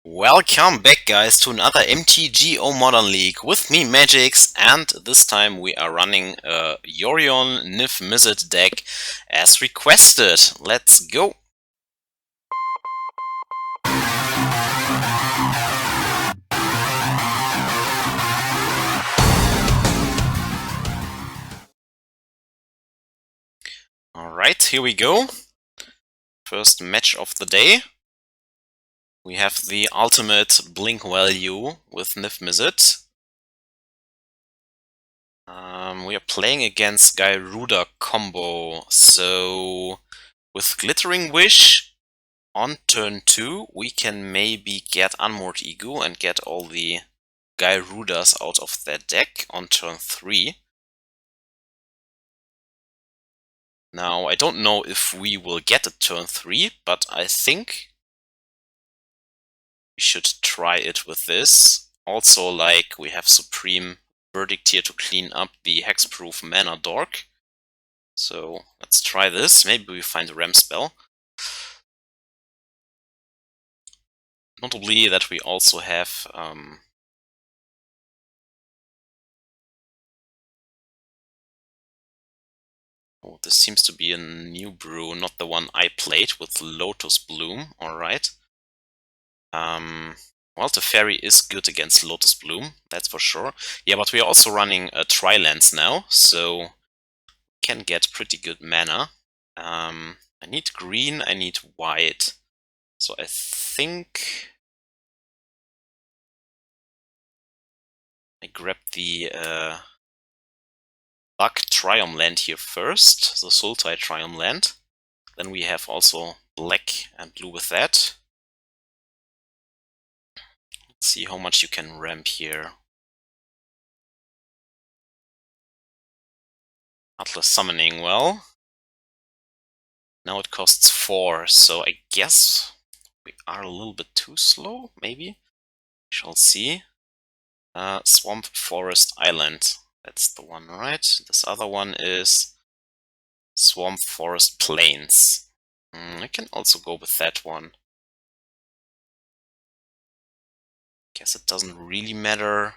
Welcome back, guys, to another MTGO Modern League with me, Magix, and this time we are running a Yorion Niv-Mizzet deck as requested. Let's go! Alright, here we go. First match of the day. We have the ultimate blink value with Niv-Mizzet. We are playing against Guile combo, so with Glittering Wish on turn 2 we can maybe get Unmoored Ego and get all the Guile out of their deck on turn 3. Now I don't know if we will get a turn 3, but I think we should try it with this. Also, like, we have Supreme Verdict here to clean up the Hexproof Mana Dork. So let's try this. Maybe we find a Ram spell. Notably that we also have oh, this seems to be a new brew, not the one I played with Lotus Bloom. Alright. Well, Teferi is good against Lotus Bloom, that's for sure. Yeah, but we are also running Tri-lands now, so we can get pretty good mana. I need green, I need white. So I think I grab the Bug Triome land here first, the Sultai Triome land. Then we have also black and blue with that. Let's see how much you can ramp here. Atlas Summoning, well. Now it costs 4, so I guess we are a little bit too slow, maybe? We shall see. Swamp Forest Island. That's the one, right? This other one is Swamp Forest Plains. I can also go with that one. Guess it doesn't really matter.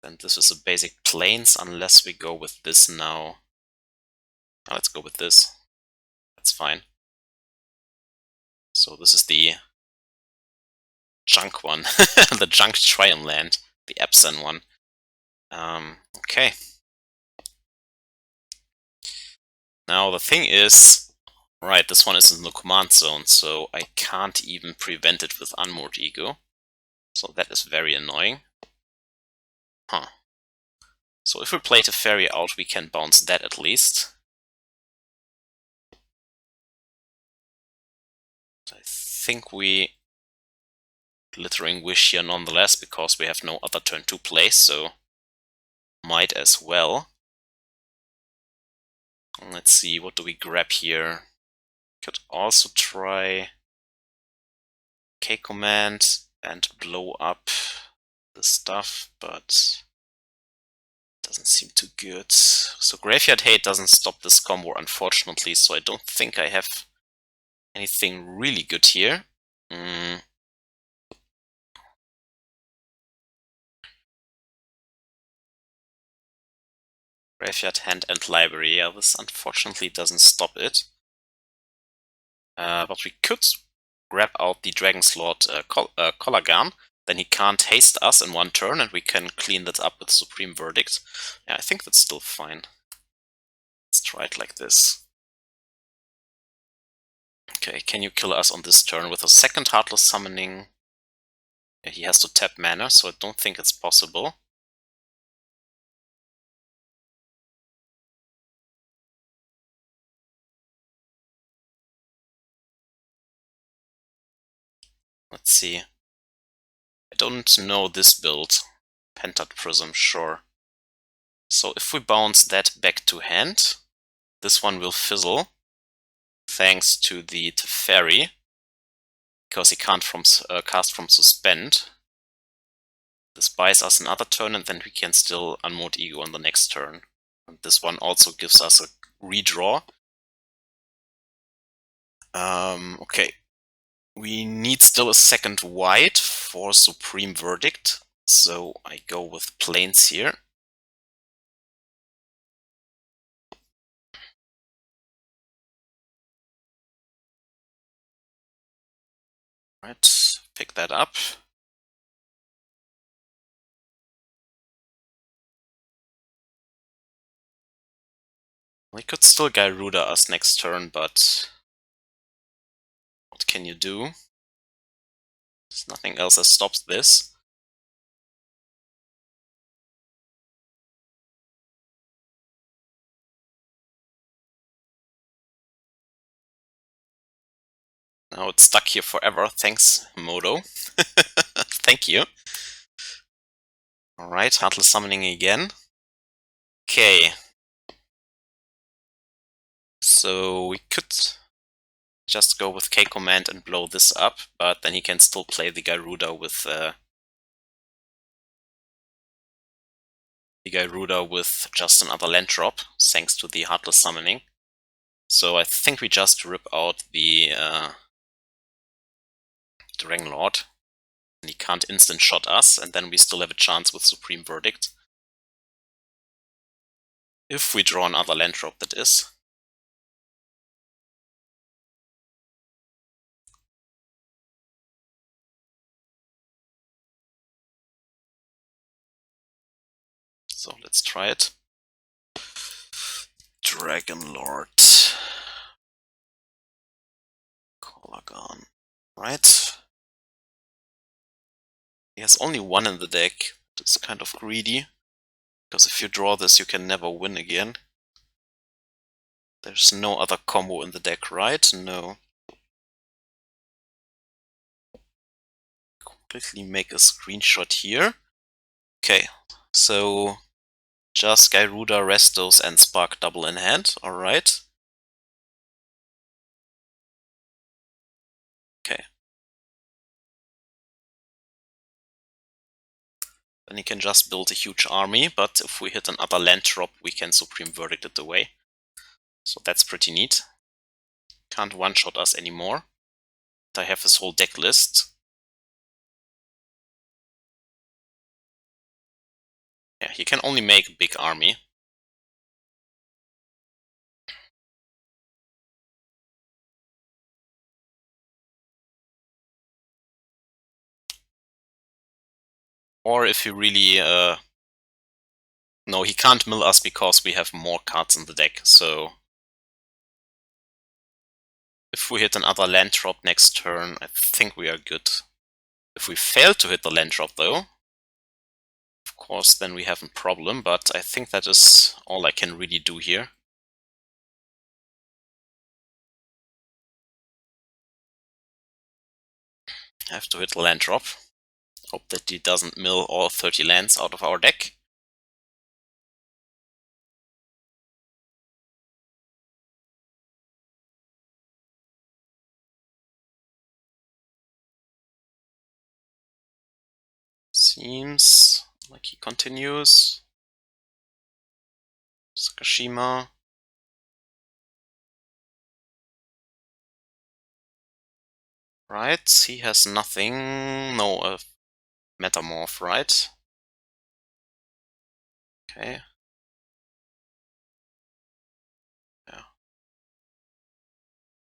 Then this is a basic Plains, unless we go with this now. Oh, let's go with this. That's fine. So this is the junk one, the junk Triome land, the Epson one. Okay. Now the thing is, right, this one is in the command zone, so I can't even prevent it with Unmoored Ego. So that is very annoying. Huh. So if we play Teferi out, we can bounce that at least. I think we Glittering Wish here nonetheless, because we have no other turn 2 play, so might as well. Let's see, what do we grab here? Could also try K-Command and blow up the stuff, but doesn't seem too good. So Graveyard Hate doesn't stop this combo, unfortunately, so I don't think I have anything really good here. Graveyard, Hand, and Library. Yeah, this unfortunately doesn't stop it. But we could grab out the Dragon's-Lord Kolaghan. Then he can't haste us in one turn, and we can clean that up with Supreme Verdict. Yeah, I think that's still fine. Let's try it like this. Okay, can you kill us on this turn with a second Heartless Summoning? Yeah, he has to tap mana, so I don't think it's possible. Let's see. I don't know this build. Pentad Prism, sure. So if we bounce that back to hand, this one will fizzle, thanks to the Teferi, because he can't cast from Suspend. This buys us another turn, and then we can still Unmoored Ego on the next turn. And this one also gives us a redraw. Okay. We need still a second white for Supreme Verdict, so I go with Plains here. Right, pick that up. We could still Gyruda us next turn, but what can you do? There's nothing else that stops this. Now it's stuck here forever. Thanks, Modo. Thank you. Alright, Heartless Summoning again. Okay. So we could just go with K-Command and blow this up, but then he can still play the Gyruda with just another land drop, thanks to the Heartless Summoning. So I think we just rip out the Dragon Lord, and he can't instant shot us, and then we still have a chance with Supreme Verdict. If we draw another land drop, that is. So let's try it. Dragon Lord. Kolaghan. Right. He has only one in the deck. It's kind of greedy. Because if you draw this, you can never win again. There's no other combo in the deck, right? No. Quickly make a screenshot here. Okay, so just Gyruda, Restos, and Spark double in hand. Alright. Okay. Then he can just build a huge army, but if we hit another land drop, we can Supreme Verdict it away. So that's pretty neat. Can't one-shot us anymore. I have his whole deck list. Yeah, he can only make a big army. Or if he really... no, he can't mill us because we have more cards in the deck, so... If we hit another land drop next turn, I think we are good. If we fail to hit the land drop though, of course then we have a problem, but I think that is all I can really do here. I have to hit the land drop. Hope that he doesn't mill all 30 lands out of our deck. Seems like he continues. Sakashima. Right, he has nothing. No, a Metamorph, right? Okay. Yeah.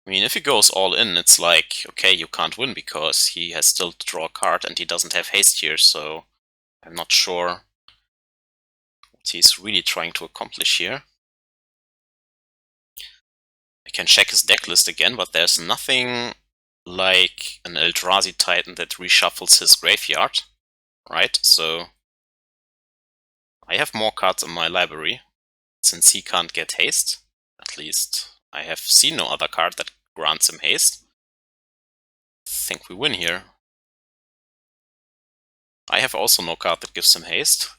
I mean, if he goes all in, it's like, okay, you can't win because he has still to draw a card and he doesn't have haste here, so I'm not sure what he's really trying to accomplish here. I can check his deck list again, but there's nothing like an Eldrazi Titan that reshuffles his graveyard, right? So I have more cards in my library, since he can't get haste. At least I have seen no other card that grants him haste. I think we win here. I have also no card that gives him haste.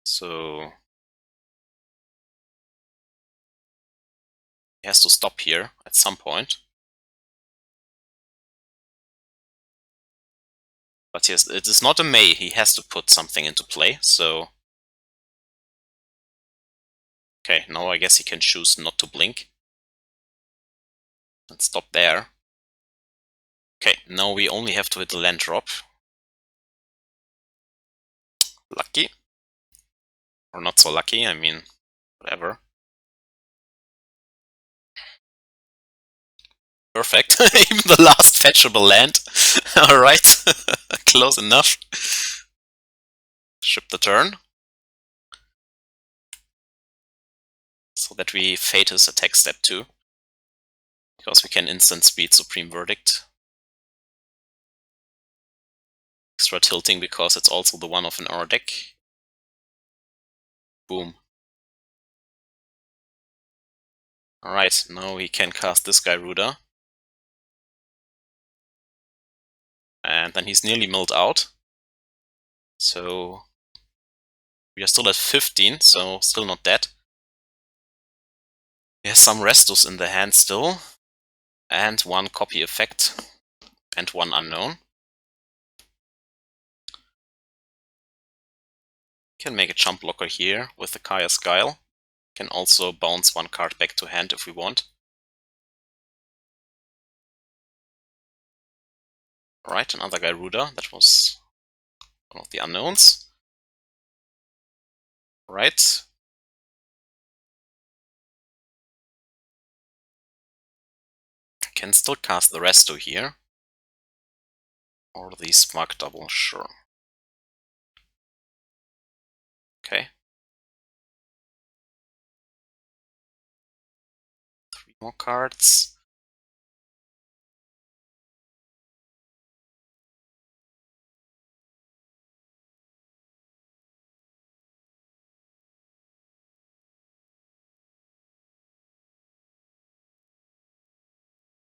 So he has to stop here at some point. But yes, it is not a May, he has to put something into play, so... Okay, now I guess he can choose not to blink. Let's stop there. Okay, now we only have to hit the land drop. Lucky. Or not so lucky, I mean, whatever. Perfect. Even the last fetchable land. Alright. Close enough. Ship the turn. So that we fate his attack step 2. Because we can instant speed Supreme Verdict. Extra tilting because it's also the one of in our deck. Boom. Alright, now we can cast this guy Ruda. And then he's nearly milled out. So we are still at 15, so still not dead. He has some Restos in the hand still. And one copy effect. And one unknown. Can make a jump blocker here with the Kaya's Guile. Can also bounce one card back to hand if we want. Alright, another Gyruda. That was one of the unknowns. Right. Can still cast the Resto here. Or the Smug Double, sure. Okay. 3 more cards.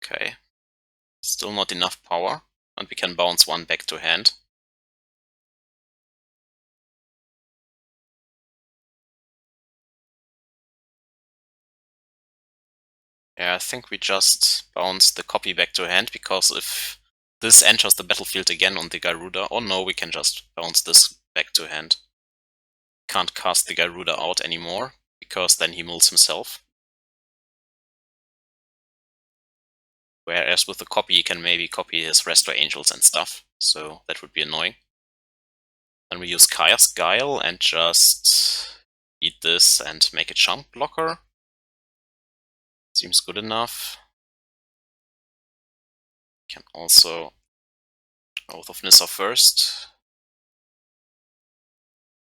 Okay. Still not enough power. And we can bounce one back to hand. Yeah, I think we just bounce the copy back to hand, because if this enters the battlefield again on the Gyruda, or no, we can just bounce this back to hand. Can't cast the Gyruda out anymore, because then he mills himself. Whereas with the copy, he can maybe copy his Resto Angels and stuff, so that would be annoying. Then we use Kaya's Guile and just eat this and make a jump blocker. Seems good enough. Can also Oath of Nissa first.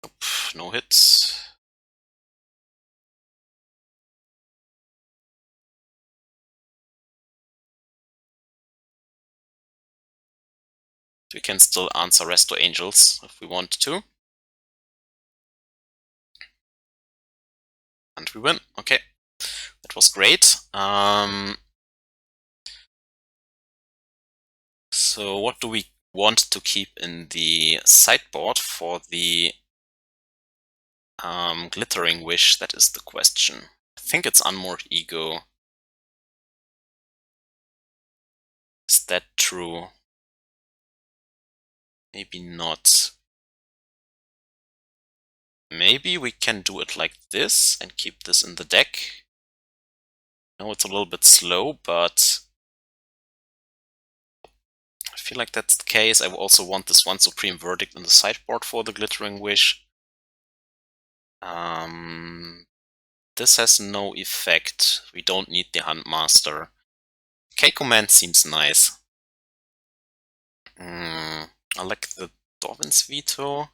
Nope, no hits. We can still answer Resto Angels if we want to. And we win. Okay, that was great. So what do we want to keep in the sideboard for the Glittering Wish? That is the question. I think it's Unmoored Ego. Is that true? Maybe not. Maybe we can do it like this and keep this in the deck. I know it's a little bit slow, but I feel like that's the case. I also want this one Supreme Verdict in the sideboard for the Glittering Wish. This has no effect. We don't need the Huntmaster. K-Command seems nice. I like the Dovin's Veto.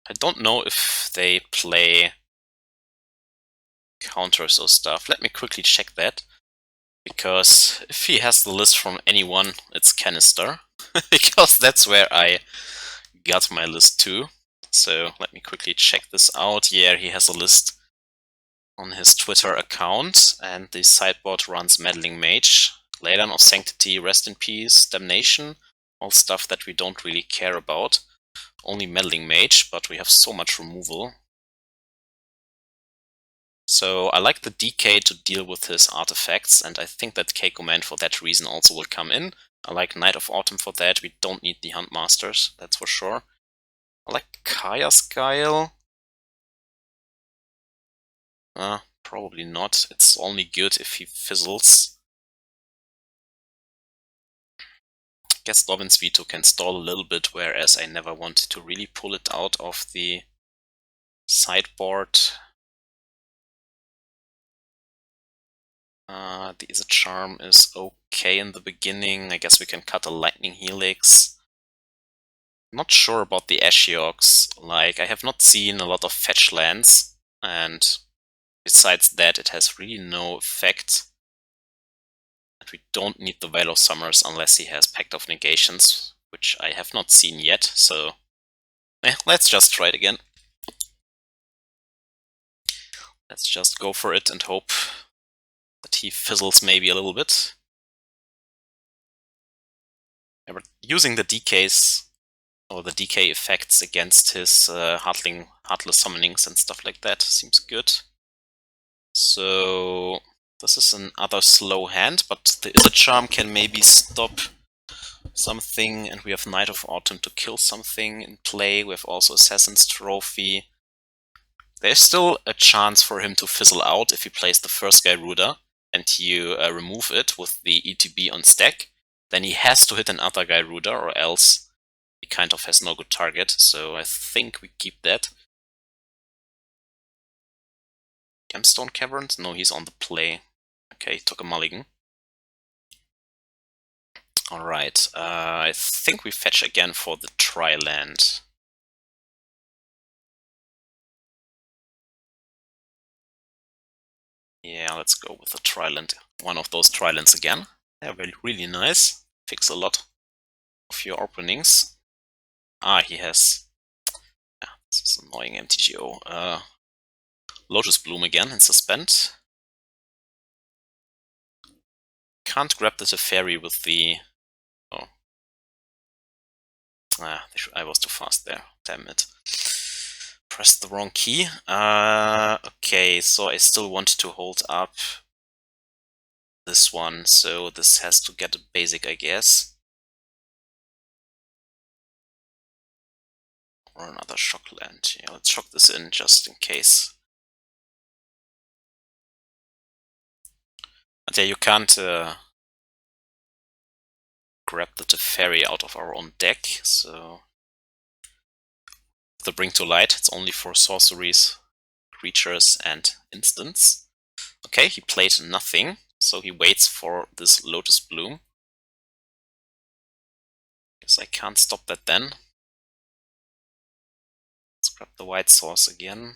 I don't know if they play counters or stuff. Let me quickly check that. Because if he has the list from anyone, it's Canister. Because that's where I got my list too. So let me quickly check this out. Yeah, he has a list on his Twitter account, and the sideboard runs Meddling Mage, Leyline of Sanctity, Rest in Peace, Damnation, all stuff that we don't really care about. Only Meddling Mage, but we have so much removal. So I like the Decay to deal with his artifacts, and I think that K-Command for that reason also will come in. I like Night of Autumn for that. We don't need the Huntmasters, that's for sure. I like Kaya's Guile. Probably not. It's only good if he fizzles. I guess Dovin's Veto can stall a little bit, whereas I never wanted to really pull it out of the sideboard. The Izzet Charm is okay in the beginning. I guess we can cut a Lightning Helix. Not sure about the Ashiok's. Like, I have not seen a lot of fetch lands, and besides that, it has really no effect. And we don't need the Veil of Summers unless he has Pact of Negations, which I have not seen yet, so let's just try it again. Let's just go for it and hope that he fizzles maybe a little bit. Yeah, but using the decays or the decay effects against his heartless summonings and stuff like that seems good. So this is another slow hand, but the Izzet Charm can maybe stop something, and we have Knight of Autumn to kill something in play. We have also Assassin's Trophy. There's still a chance for him to fizzle out if he plays the first Gyruda and you remove it with the ETB on stack. Then he has to hit another Gyruda, or else he kind of has no good target. So I think we keep that. Gemstone Caverns? No, he's on the play. Okay, took a mulligan. Alright, I think we fetch again for the Tri-land. Yeah, let's go with the Tri-land. One of those Tri-lands again. They're really nice. Fix a lot of your openings. Ah, he has... Yeah, this is annoying MTGO. Lotus Bloom again in Suspend. Can't grab the Teferi with the... Oh. Ah, I was too fast there. Damn it. Pressed the wrong key. Okay, so I still want to hold up this one, so this has to get a basic, I guess. Or another shock land. Yeah, let's shock this in just in case. But yeah, you can't grab the Teferi out of our own deck, so the Bring to Light, it's only for sorceries, creatures, and instants. Okay, he played nothing, so he waits for this Lotus Bloom. Guess I can't stop that then. Let's grab the white source again.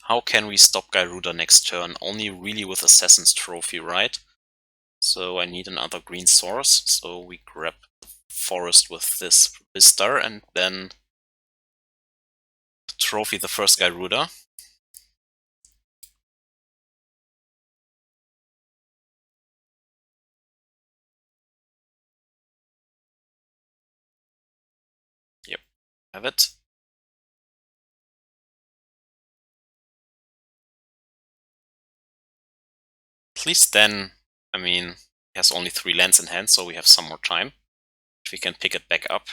How can we stop Gyruda next turn? Only really with Assassin's Trophy, right? So I need another green source, so we grab the forest with this Vista and then trophy the first Gyruda. Yep, have it. At least then, I mean, he has only 3 lands in hand, so we have some more time. If we can pick it back up.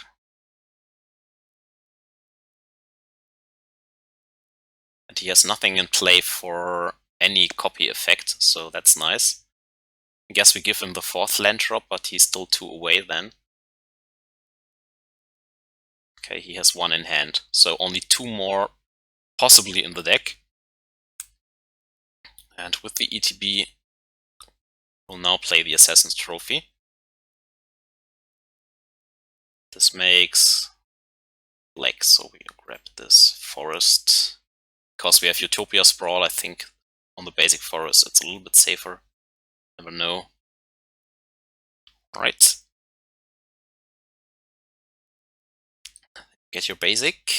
And he has nothing in play for any copy effect, so that's nice. I guess we give him the 4th land drop, but he's still 2 away then. Okay, he has 1 in hand, so only 2 more possibly in the deck. And with the ETB, we'll now play the Assassin's Trophy. This makes black, so we grab this forest. Because we have Utopia Sprawl, I think on the basic forest it's a little bit safer. Never know. Alright. Get your basic.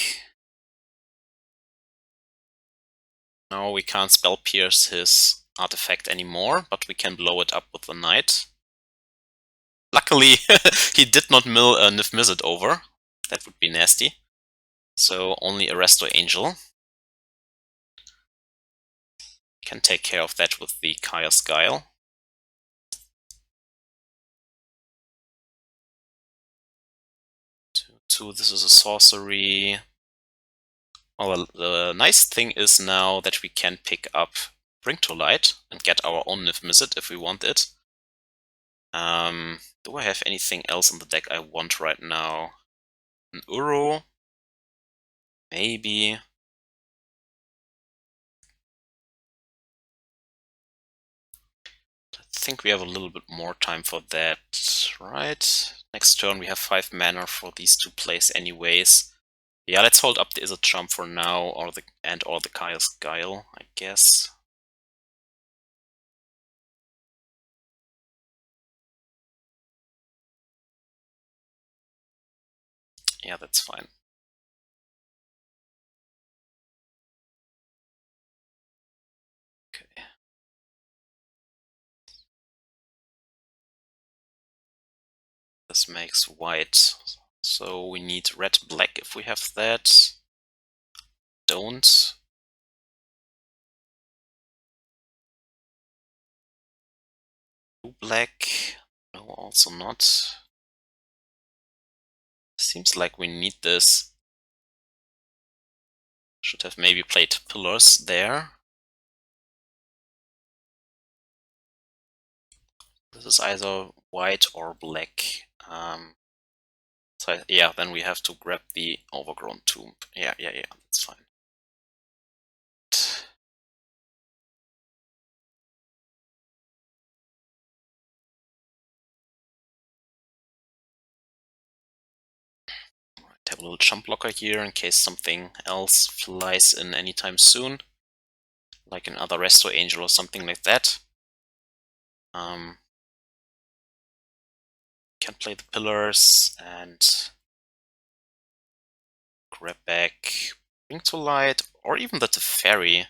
Now we can't spell pierce his artifact anymore, but we can blow it up with the knight. Luckily, he did not mill a Niv-Mizzet over. That would be nasty. So only a Resto Angel. Can take care of that with the Chaos Guile. 2/2, this is a sorcery. Well, the nice thing is now that we can pick up Bring to Light and get our own Niv-Mizzet if we want it. Do I have anything else in the deck I want right now? An Uro? Maybe. I think we have a little bit more time for that, right? Next turn we have 5 mana for these two plays anyways. Yeah, let's hold up the Izzet Charm for now, or the Guile, I guess. Yeah, that's fine. Okay. This makes white. So we need red-black if we have that. Don't. Blue-black. No, also not. Seems like we need this. Should have maybe played pillars there. This is either white or black. So yeah, then we have to grab the Overgrown Tomb. Yeah, that's fine. Right, have a little jump blocker here in case something else flies in anytime soon. Like another Resto Angel or something like that. Can play the pillars and grab back Bring to Light, or even the Teferi.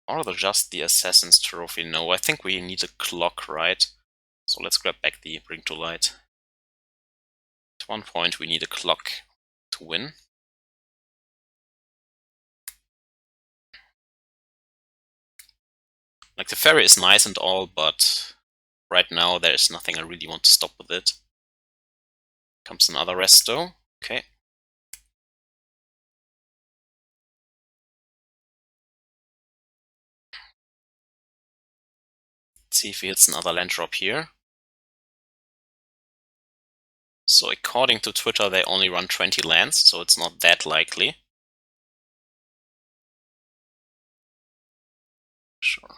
Or just the Assassin's Trophy. No, I think we need a clock, right? So let's grab back the Bring to Light. At one point we need a clock to win. Like, the Teferi is nice and all, but right now there's nothing I really want to stop with it. Comes another Resto. Okay. Let's see if he hits another land drop here. So according to Twitter, they only run 20 lands, so it's not that likely. Sure.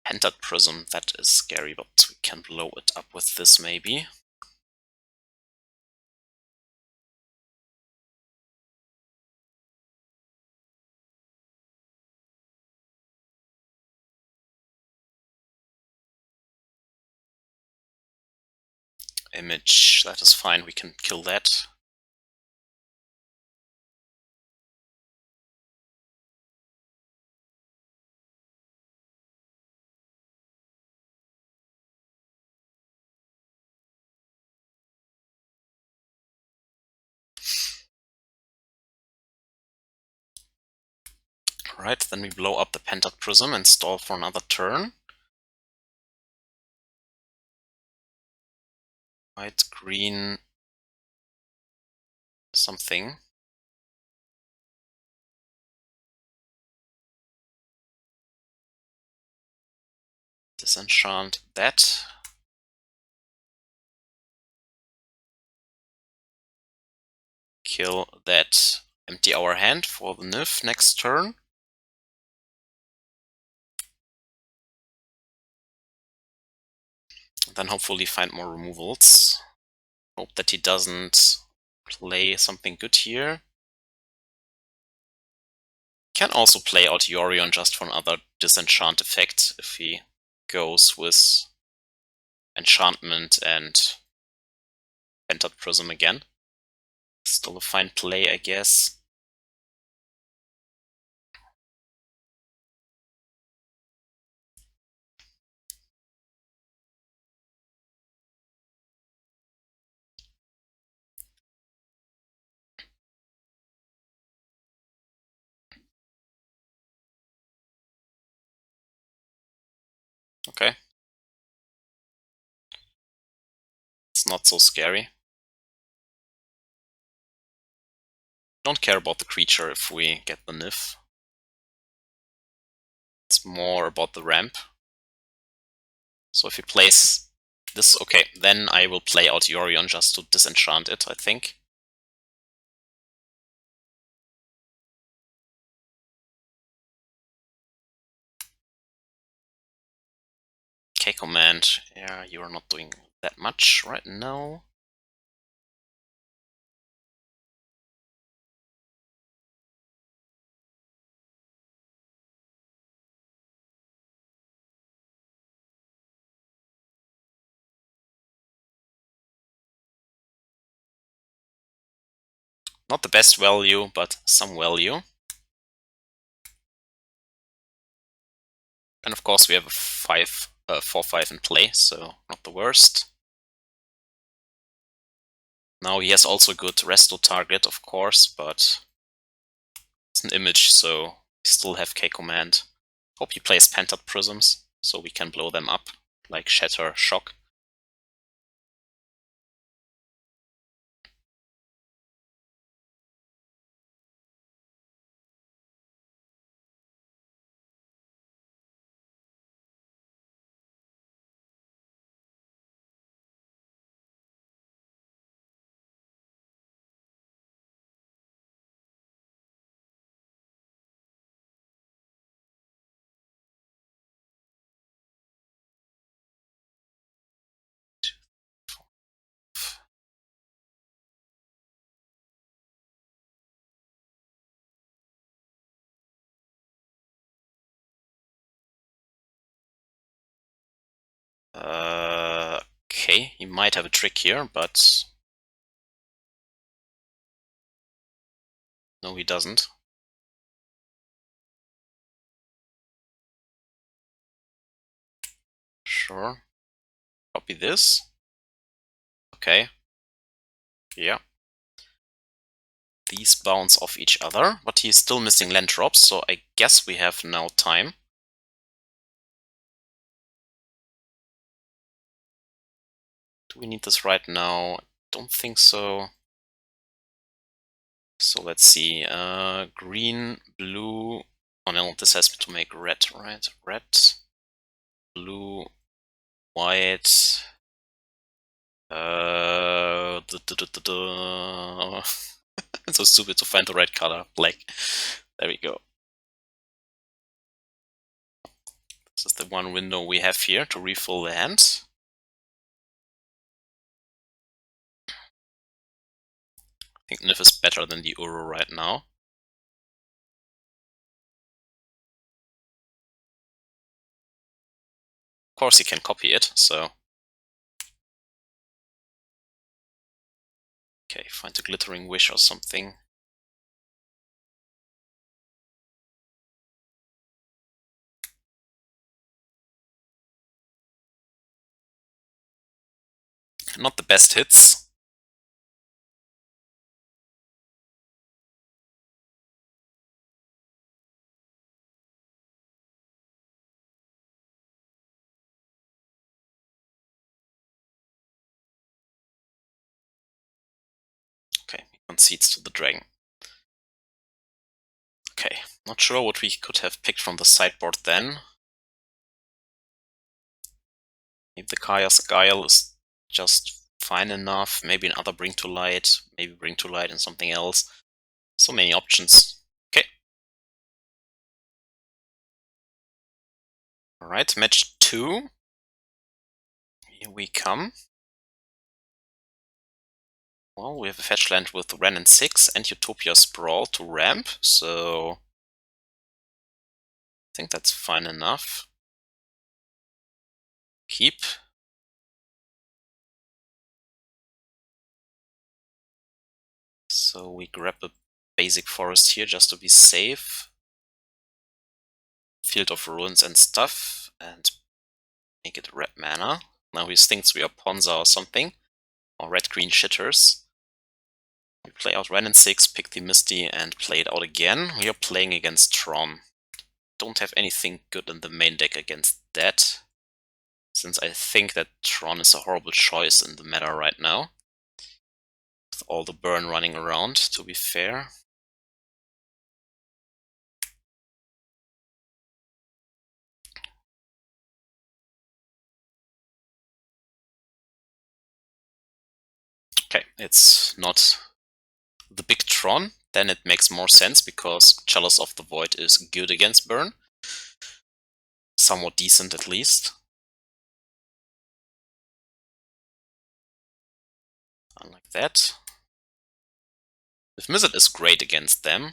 Pentat Prism, that is scary, but we can blow it up with this maybe. Image, that is fine, we can kill that. Right, then we blow up the Pentat Prism and stall for another turn. White, green, something. Disenchant that. Kill that. Empty our hand for the Niv next turn. Then hopefully find more removals. Hope that he doesn't play something good here. Can also play out Yorion just for another disenchant effect if he goes with enchantment and Pentat Prism again. Still a fine play, I guess. Okay. It's not so scary. Don't care about the creature if we get the Niv. It's more about the ramp. So if he plays this, okay, then I will play out Yorion just to disenchant it, I think. Okay, command. Yeah, you're not doing that much right now. Not the best value, but some value. And of course we have a 4-5 in play, so not the worst. Now he has also a good resto target, of course, but it's an image, so we still have K-Command. Hope he plays Pentat Prisms, so we can blow them up, like Shatter, Shock. Okay, he might have a trick here, but no, he doesn't. Sure. Copy this. Okay. Yeah. These bounce off each other, but he's still missing land drops, so I guess we have now time. Do we need this right now? Don't think so. So let's see. Green, blue. Oh no, this has to make red, right? Red, blue, white. It's so stupid to find the right color. Black. There we go. This is the one window we have here to refill the hand. I think Niv is better than the Uro right now. Of course he can copy it, so... Okay, find a Glittering Wish or something. Not the best hits. Okay, he concedes to the dragon. Okay, not sure what we could have picked from the sideboard then. Maybe the Kaya's Guile is just fine enough. Maybe another Bring to Light. Maybe Bring to Light and something else. So many options. Okay. Alright, match 2. Here we come. Well, we have a fetch land with Wrenn and Six and Utopia Sprawl to ramp, so I think that's fine enough. Keep. So we grab a basic forest here just to be safe. Field of Ruins and stuff, and make it red mana. Now he thinks we are Ponza or something, or red-green shitters. We play out Wrenn and Six, pick the Misty, and play it out again. We are playing against Tron. Don't have anything good in the main deck against that. since I think that Tron is a horrible choice in the meta right now. With all the burn running around, to be fair. Okay, it's not the big Tron, then it makes more sense because Chalice of the Void is good against burn. Somewhat decent at least. Unlike that. Niv-Mizzet is great against them.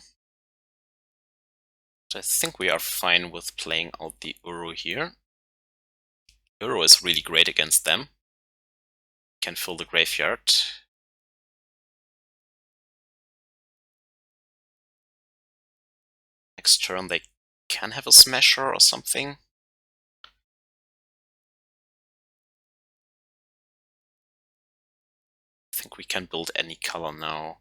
But I think we are fine with playing out the Uro here. Uro is really great against them. Can fill the graveyard. Next turn they can have a Smasher or something. I think we can build any color now.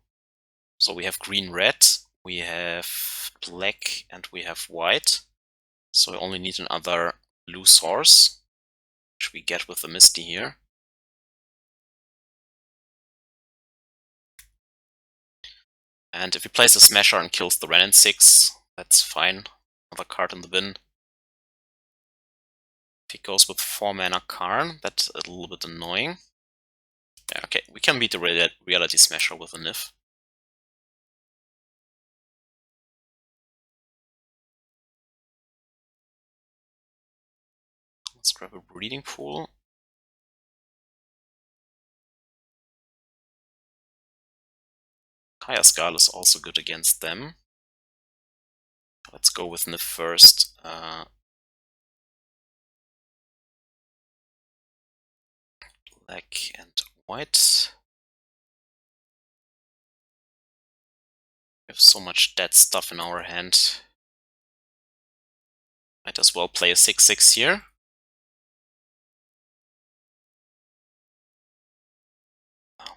So we have green-red, we have black, and we have white. So we only need another blue source, which we get with the Misty here. And if he plays a Smasher and kills the Wrenn and Six, that's fine. Another card in the bin. If he goes with 4 mana Karn, that's a little bit annoying. Yeah, okay, we can beat the Reality Smasher with a Niv. Let's grab a Breeding Pool. Kaya's Guile is also good against them. Let's go with Niv first. Black and white. We have so much dead stuff in our hand. Might as well play a 6/6 here.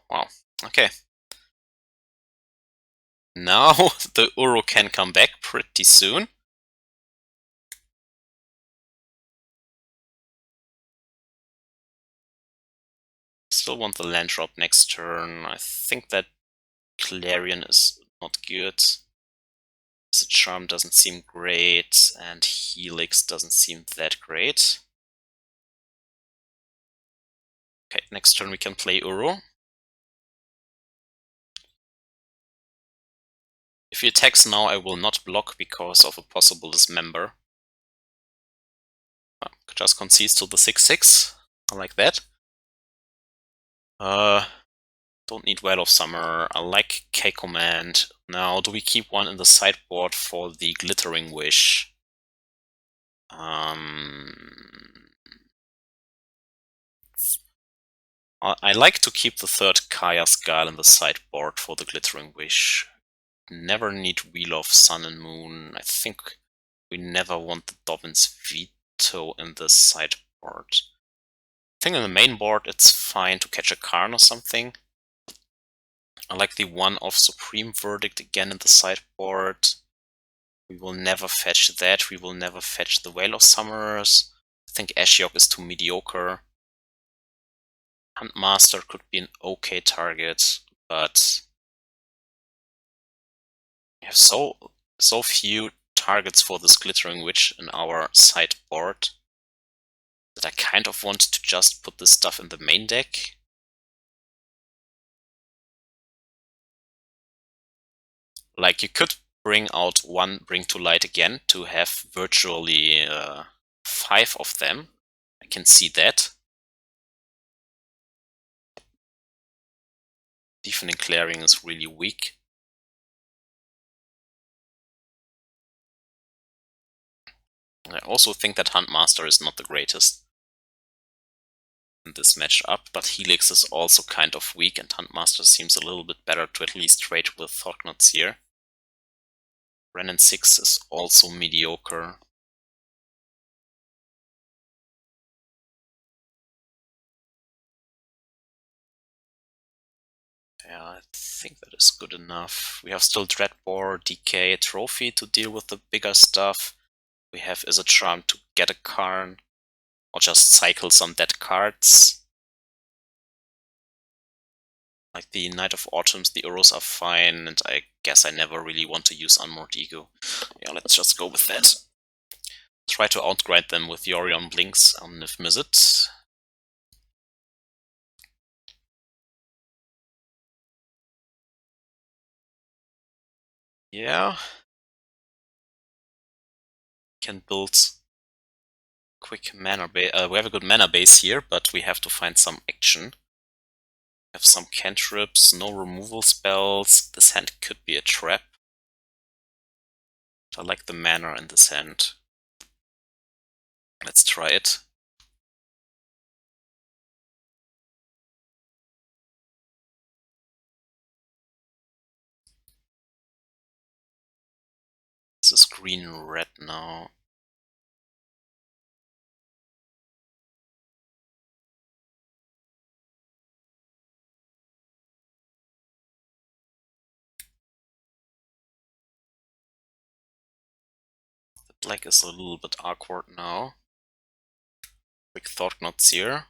Wow, okay. Now the Uro can come back pretty soon. Still want the land drop next turn. I think that Clarion is not good. Izzet Charm doesn't seem great, and Helix doesn't seem that great. Okay, next turn we can play Uro. If he attacks now, I will not block because of a possible dismember. Just concedes to the 6/6. I like that. Don't need Veil of Summer. I like K-Command. Now, do we keep one in the sideboard for the Glittering Wish? I like to keep the third Kaya's Guile in the sideboard for the Glittering Wish. Never need Wheel of Sun and Moon. I think we never want the Dovin's Veto in the sideboard. I think in the main board it's fine to catch a Karn or something. I like the one of Supreme Verdict again in the sideboard. We will never fetch that. We will never fetch the Veil of Summers. I think Ashiok is too mediocre. Huntmaster could be an okay target, but we have so few targets for this Glittering Witch in our sideboard that I kind of want to just put this stuff in the main deck. Like, you could bring out one Bring to Light again to have virtually 5 of them. I can see that. Deafening Clarion is really weak. I also think that Huntmaster is not the greatest in this matchup, but Helix is also kind of weak, and Huntmaster seems a little bit better to at least trade with Thoughtnuts here. Wrenn and Six is also mediocre. Yeah, I think that is good enough. We have still Dreadbore, Decay, Trophy to deal with the bigger stuff. We have Izzet Charm to get a Karn. Or just cycle some dead cards. Like the Night of Autumns, the Urus are fine, and I guess I never really want to use Unmoored Ego. Yeah, let's just go with that. Try to outgrind them with Yorion Blinks on Niv-Mizzet. Yeah. Can build quick mana base. We have a good mana base here, but we have to find some action. We have some cantrips, no removal spells. This hand could be a trap. I like the mana in this hand. Let's try it. This is green-red now. The black is a little bit awkward now. Quick Thought Knots here.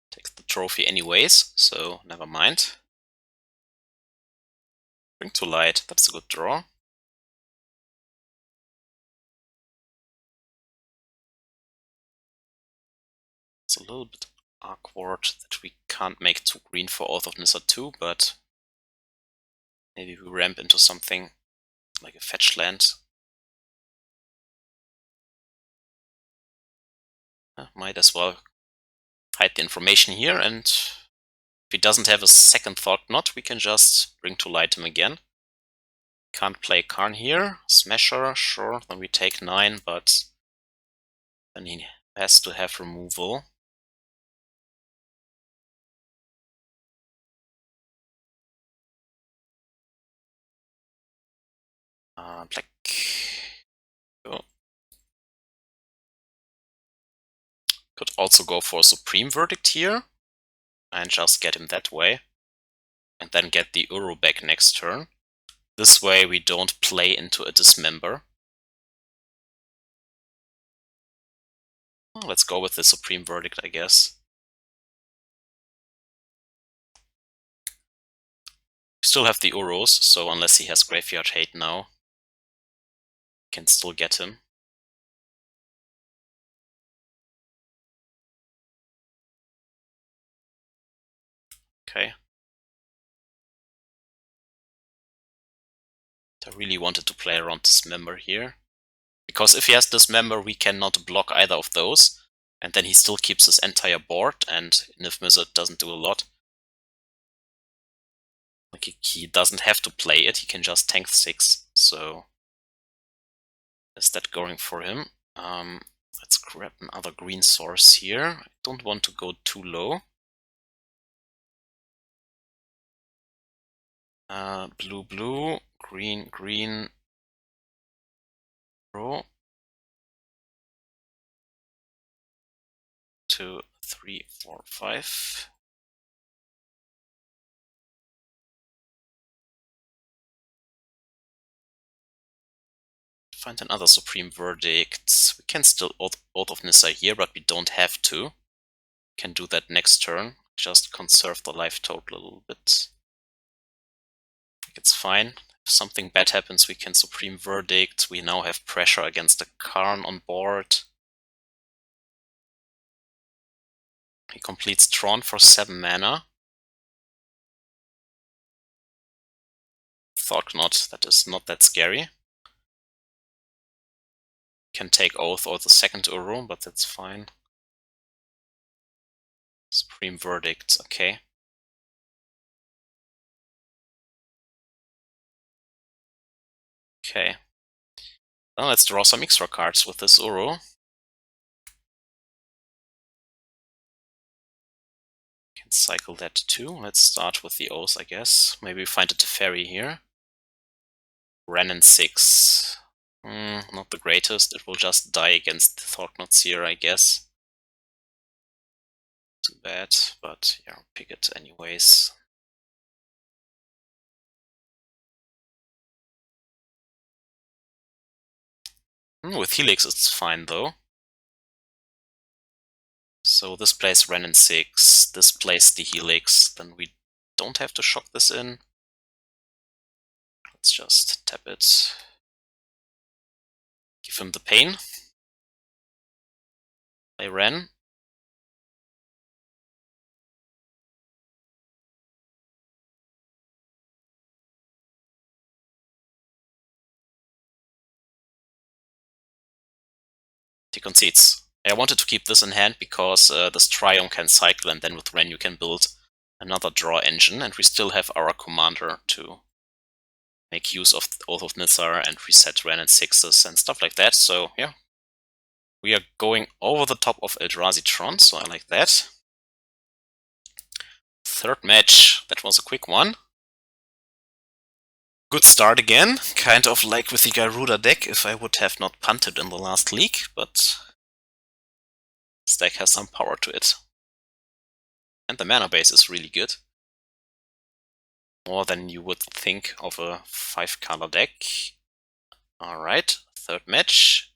Takes the trophy anyways, so never mind. Bring to light, that's a good draw. It's a little bit awkward that we can't make 2 green for Oath of Nissa 2, but maybe we ramp into something like a fetch land. Might as well hide the information here, and if he doesn't have a second Thought Knot, we can just bring to light him again. Can't play Karn here. Smasher, sure, then we take 9, but then he has to have removal. Black. Oh. Could also go for a Supreme Verdict here and just get him that way. And then get the Uro back next turn. This way we don't play into a Dismember. Let's go with the Supreme Verdict, I guess. We still have the Uros, so unless he has Graveyard Hate now, can still get him. Okay. I really wanted to play around Dismember here. Because if he has Dismember, we cannot block either of those. And then he still keeps his entire board, and Niv-Mizzet doesn't do a lot. Like, he doesn't have to play it, he can just tank 6. So, is that going for him? Let's grab another green source here. I don't want to go too low. Blue, blue, green, green. Row. 2, 3, 4, 5. Find another Supreme Verdict. We can still Oath of Nissa here, but we don't have to. Can do that next turn. Just conserve the life total a little bit. I think it's fine. If something bad happens, we can Supreme Verdict. We now have pressure against the Karn on board. He completes Tron for 7 mana. Thought Knot, that is not that scary. Can take Oath or the second Uro, but that's fine. Supreme Verdict, okay. Okay. Now let's draw some extra cards with this Uro. Can cycle that too. Let's start with the Oath, I guess. Maybe find a Teferi here. Wrenn and Six. Not the greatest. It will just die against the Thought Knots here, I guess. Too bad, but yeah, I'll pick it anyways. With Helix it's fine though. So this plays Wrenn and Six, this plays the Helix, then we don't have to shock this in. Let's just tap it. Give him the pain. Play Wrenn. He concedes. I wanted to keep this in hand because this Triome can cycle, and then with Wrenn you can build another draw engine, and we still have our commander to make use of Oath of Nissa and reset Wrenn and Sixes and stuff like that, so yeah. We are going over the top of Eldrazi Tron, so I like that. Third match, that was a quick one. Good start again, kind of like with the Garuda deck if I would have not punted in the last league, but this deck has some power to it. And the mana base is really good. More than you would think of a 5-color deck. Alright, third match.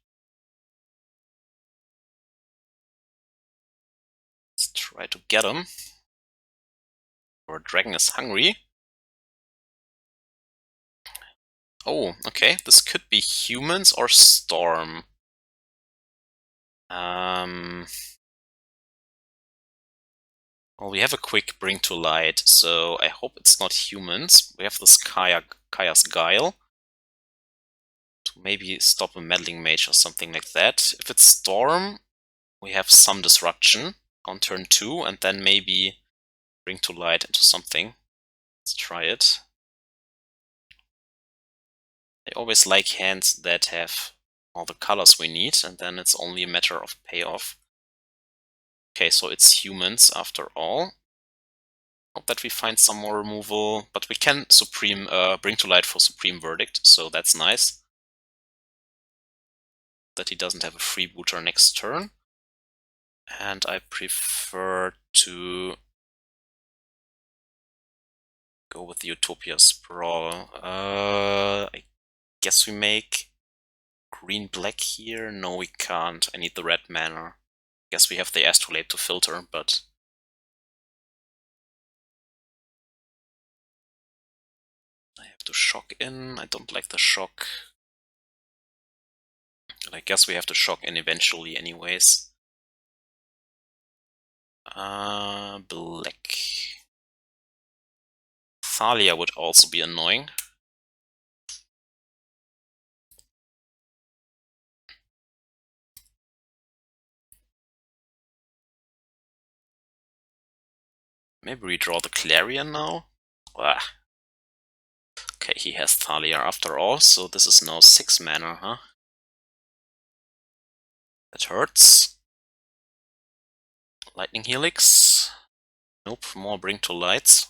Let's try to get him. Our dragon is hungry. Oh, okay, this could be humans or storm. Well, we have a quick bring to light, so I hope it's not humans. We have this Kaya's Guile to maybe stop a meddling mage or something like that. If it's storm, we have some disruption on turn 2, and then maybe bring to light into something. Let's try it. I always like hands that have all the colors we need, and then it's only a matter of payoff. Okay, so it's humans after all. Hope that we find some more removal, but we can bring to light for Supreme Verdict, so that's nice. That he doesn't have a freebooter next turn. And I prefer to go with the Utopia Sprawl. I guess we make green-black here? No, we can't. I need the red mana. Guess we have the Astrolabe to filter, but I have to shock in. I don't like the shock. But I guess we have to shock in eventually anyways. Black. Thalia would also be annoying. Maybe we draw the Clarion now? Ah. Okay, he has Thalia after all, so this is now 6 mana, huh? That hurts. Lightning Helix. Nope, more bring to lights.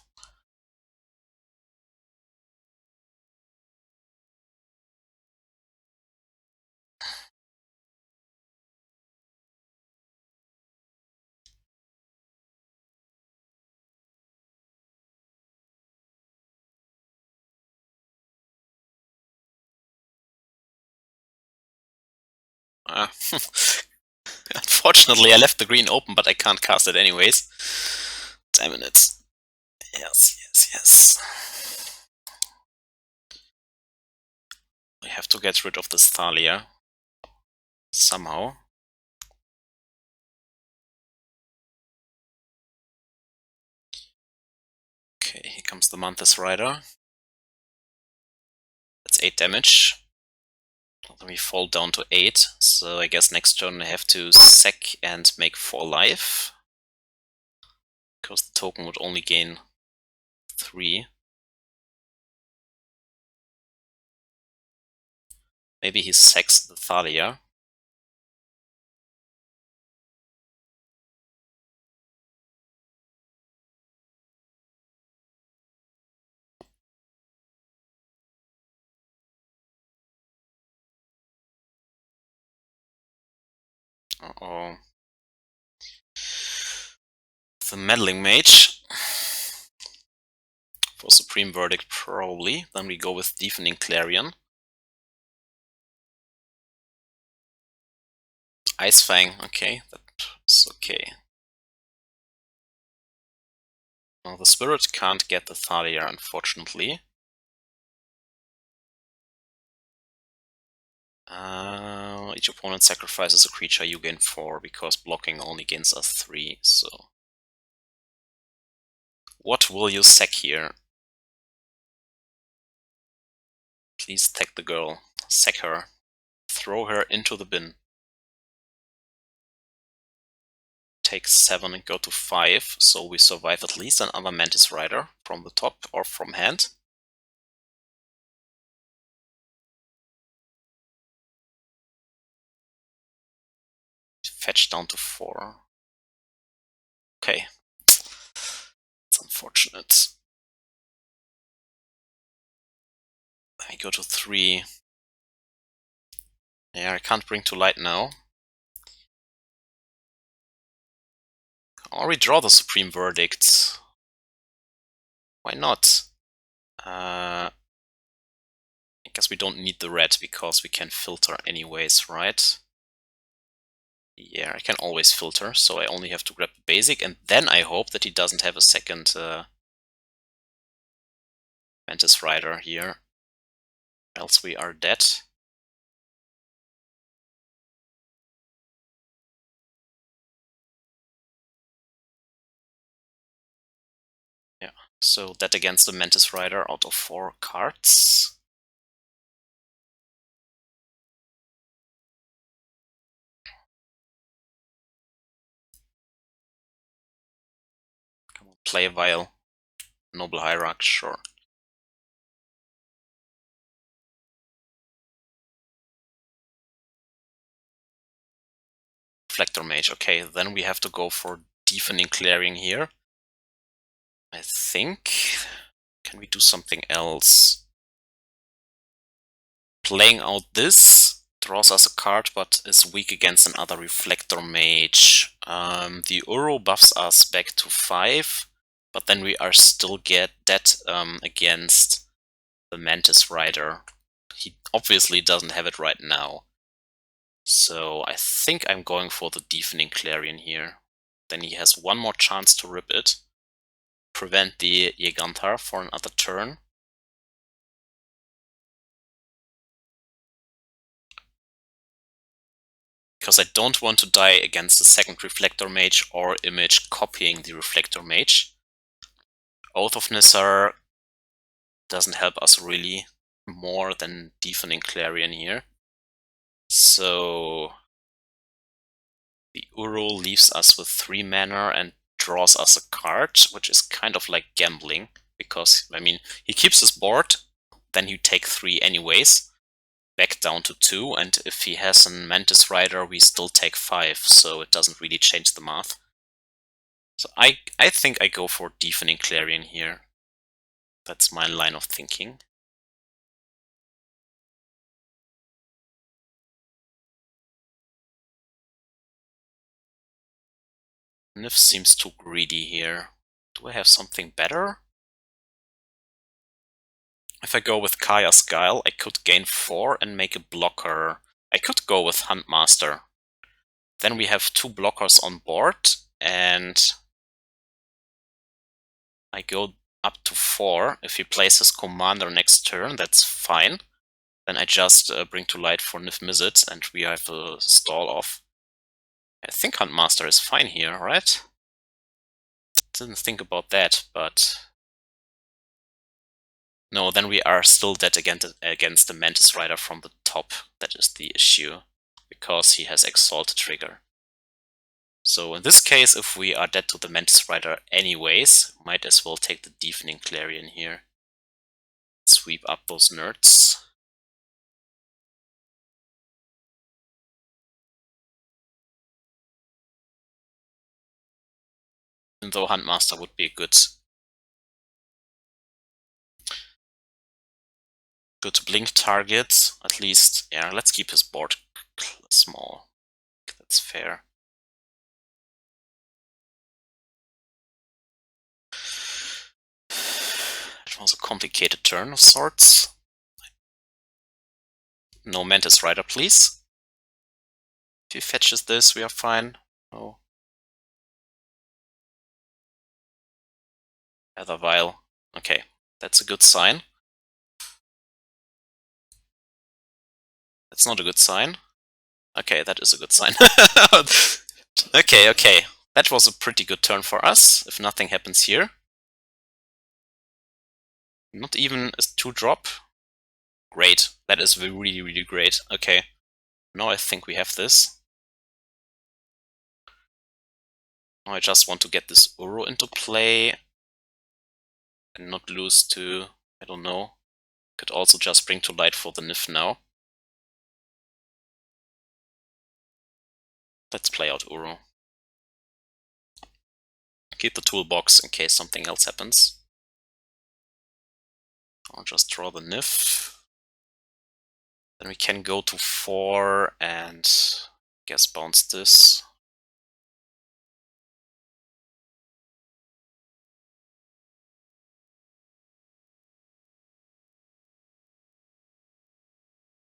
Unfortunately, I left the green open, but I can't cast it anyways. Damn it. Yes. We have to get rid of this Thalia. Somehow. Okay, here comes the Mantis Rider. That's 8 damage. Then we fall down to 8, so I guess next turn I have to sack and make 4 life. Because the token would only gain 3. Maybe he sacks the Thalia. Uh-oh. The Meddling Mage. For Supreme Verdict, probably. Then we go with Deafening Clarion. Ice Fang, okay, that's okay. Well, the Spirit can't get the Thalia, unfortunately. Each opponent sacrifices a creature, you gain 4, because blocking only gains us 3, so... What will you sack here? Please tag the girl. Sack her. Throw her into the bin. Take 7 and go to 5, so we survive at least another Mantis Rider from the top or from hand. Fetch down to 4. Okay. It's unfortunate. Let me go to 3. Yeah, I can't bring to light now. Or we draw the Supreme Verdict. Why not? I guess we don't need the red because we can filter anyways, right? Yeah, I can always filter, so I only have to grab the basic, and then I hope that he doesn't have a second Mantis Rider here. Else we are dead. Yeah, so that against the Mantis Rider out of 4 cards. Come on, play a Vial. Noble Hierarch, sure. Reflector Mage, okay, then we have to go for Deafening Clarion here. I think... Can we do something else? Playing out this draws us a card, but is weak against another Reflector Mage. The Uro buffs us back to 5, but then we are still dead against the Mantis Rider. He obviously doesn't have it right now. So I think I'm going for the Deafening Clarion here. Then he has one more chance to rip it. Prevent the Yegantha for another turn. Because I don't want to die against the second Reflector Mage or image copying the Reflector Mage. Oath of Nissa doesn't help us really more than Deafening Clarion here. So the Uro leaves us with 3 mana and draws us a card, which is kind of like gambling. Because, I mean, he keeps his board, then you take 3 anyways. Back down to 2, and if he has a Mantis Rider, we still take 5, so it doesn't really change the math. So I think I go for Deafening Clarion here. That's my line of thinking. Niv seems too greedy here. Do I have something better? If I go with Kaya's Guile, I could gain 4 and make a blocker. I could go with Huntmaster. Then we have 2 blockers on board, and I go up to 4. If he plays his commander next turn, that's fine. Then I just bring to light for Niv-Mizzet, and we have a stall off. I think Huntmaster is fine here, right? Didn't think about that, but... No, then we are still dead against the Mantis Rider from the top. That is the issue, because he has Exalted Trigger. So in this case, if we are dead to the Mantis Rider anyways, might as well take the Deafening Clarion here. Sweep up those nerds. Even though Huntmaster would be a good blink target, at least. Yeah, let's keep his board small. That's fair. It was a complicated turn of sorts. No Mantis Rider, please. he fetches this, we are fine. Oh. Other Vial. Okay, that's a good sign. That's not a good sign. Okay, that is a good sign. Okay. That was a pretty good turn for us, if nothing happens here. Not even a 2-drop. Great. That is really, really great. Okay. Now I think we have this. Now I just want to get this Uro into play. And not lose to, I don't know. Could also just bring to light for the Niv now. Let's play out Uro. Keep the toolbox in case something else happens. I'll just draw the Niv. Then we can go to 4 and guess bounce this.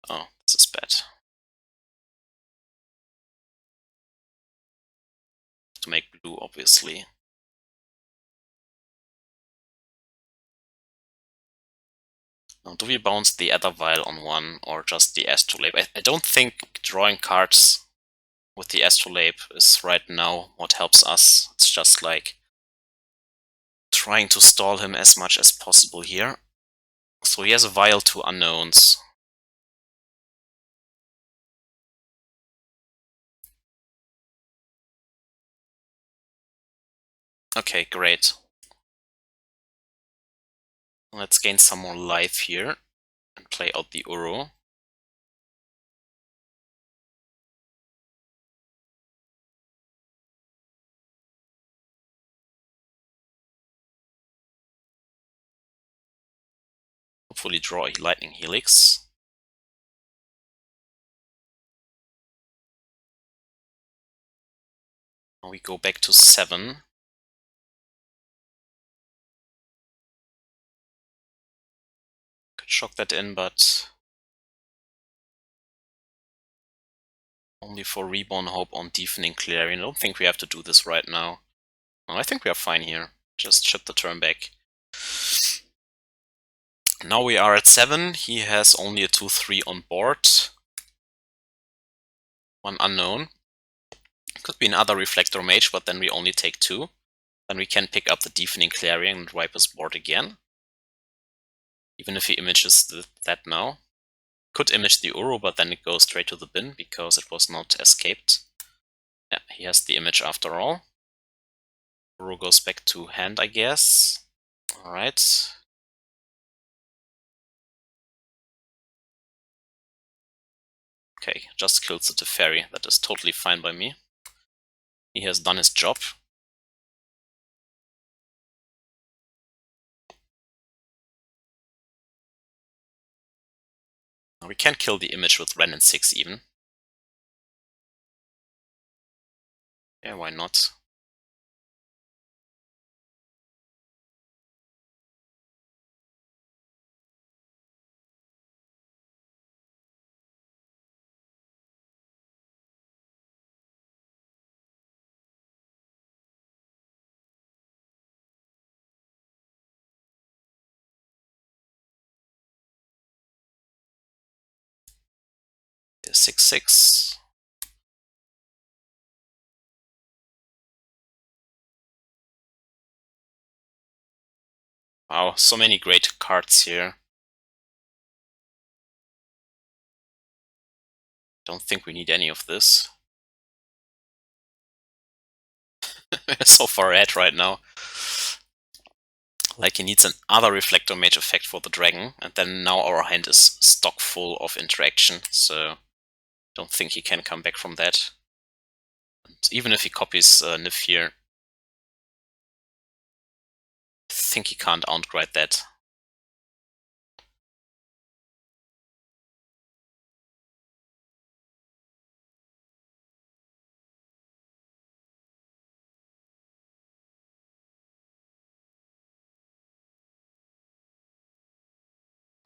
Oh, this is bad. To make blue, obviously. Now, do we bounce the other vial on 1 or just the Astrolabe? I don't think drawing cards with the Astrolabe is right now what helps us. It's just like trying to stall him as much as possible here. So he has a vial to unknowns. Okay, great. Let's gain some more life here and play out the Uro. Hopefully draw a Lightning Helix. Now we go back to 7. Could shock that in, but only for Reborn Hope on Deafening Clarion. I don't think we have to do this right now. No, I think we are fine here. Just chip the turn back. Now we are at 7. He has only a 2-3 on board. 1 unknown. Could be another Reflector Mage, but then we only take 2. Then we can pick up the Deafening Clarion and wipe his board again. Even if he images that now. Could image the Uro, but then it goes straight to the bin because it was not escaped. Yeah, he has the image after all. Uro goes back to hand, I guess. Alright. Okay, just kills the Teferi. That is totally fine by me. He has done his job. Now we can kill the image with Wrenn and Six even. Yeah, why not? There's 6/6. Wow, so many great cards here. Don't think we need any of this. We're so far ahead right now. Like he needs another Reflector Mage effect for the dragon, and then now our hand is stock full of interaction, so don't think he can come back from that. And even if he copies Niv here, I think he can't outgrade that.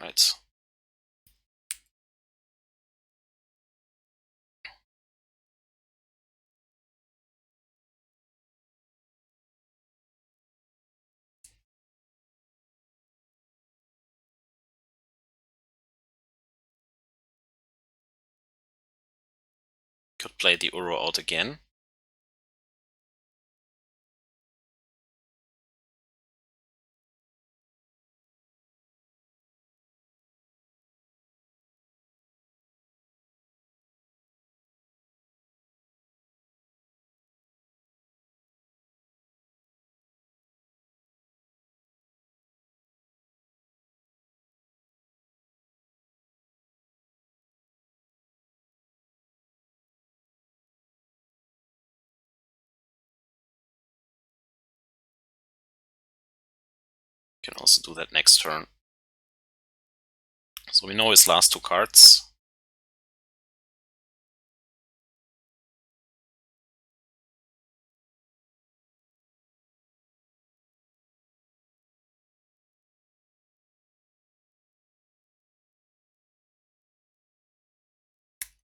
Right. Could play the Uro out again. Can also do that next turn. So we know his last 2 cards.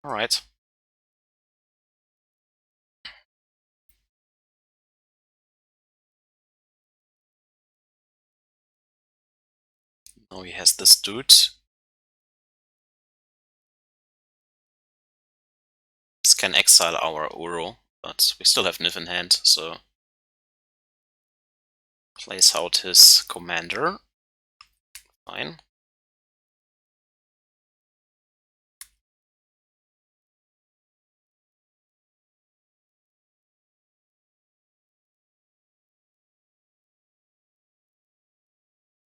Alright. Now he has this dude. This can exile our Uro, but we still have Niv in hand, so plays out his commander. Fine.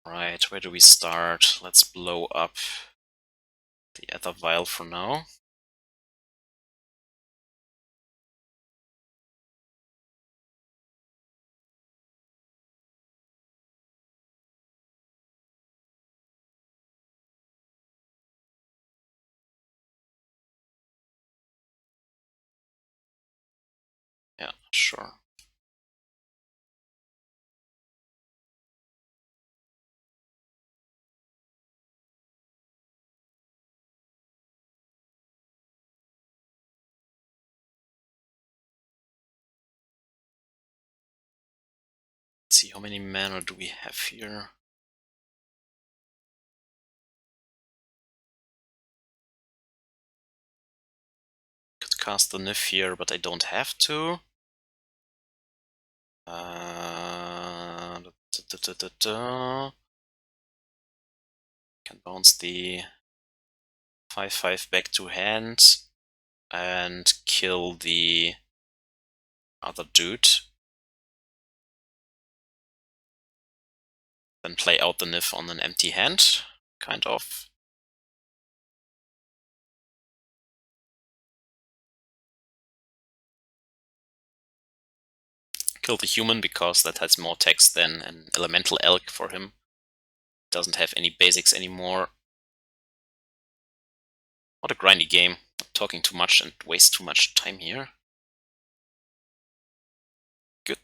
Right, where do we start? Let's blow up the other vial for now. Yeah, sure. Let's see, how many mana do we have here? Could cast the Niv here, but I don't have to. Can bounce the 5/5 back to hand and kill the other dude. Then play out the Niv on an empty hand, kind of. Kill the human because that has more text than an elemental elk for him. Doesn't have any basics anymore. What a grindy game. I'm talking too much and waste too much time here. Good.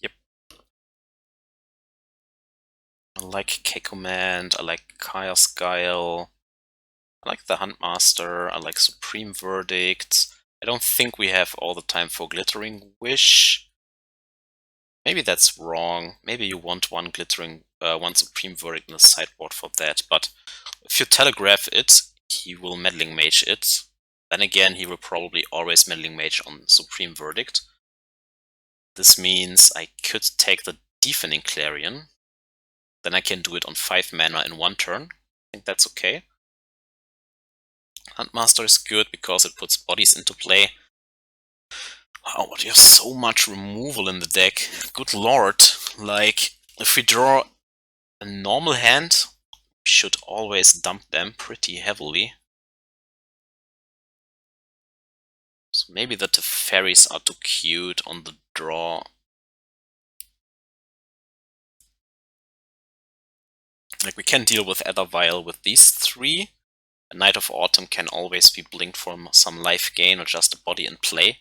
Yep. I like K-Command, I like Chaos Guile, I like the Huntmaster, I like Supreme Verdict. I don't think we have all the time for Glittering Wish. Maybe that's wrong. Maybe you want one Supreme Verdict in the sideboard for that, but if you telegraph it, he will Meddling Mage it. Then again, he will probably always Meddling Mage on Supreme Verdict. This means I could take the Deafening Clarion. Then I can do it on 5 mana in 1 turn. I think that's okay. Huntmaster is good because it puts bodies into play. Wow, but you have so much removal in the deck. Good lord. Like, if we draw a normal hand, we should always dump them pretty heavily. So maybe the Teferis are too cute on the draw. Like, we can deal with Ethervile with these 3. A Knight of Autumn can always be blinked for some life gain or just a body in play.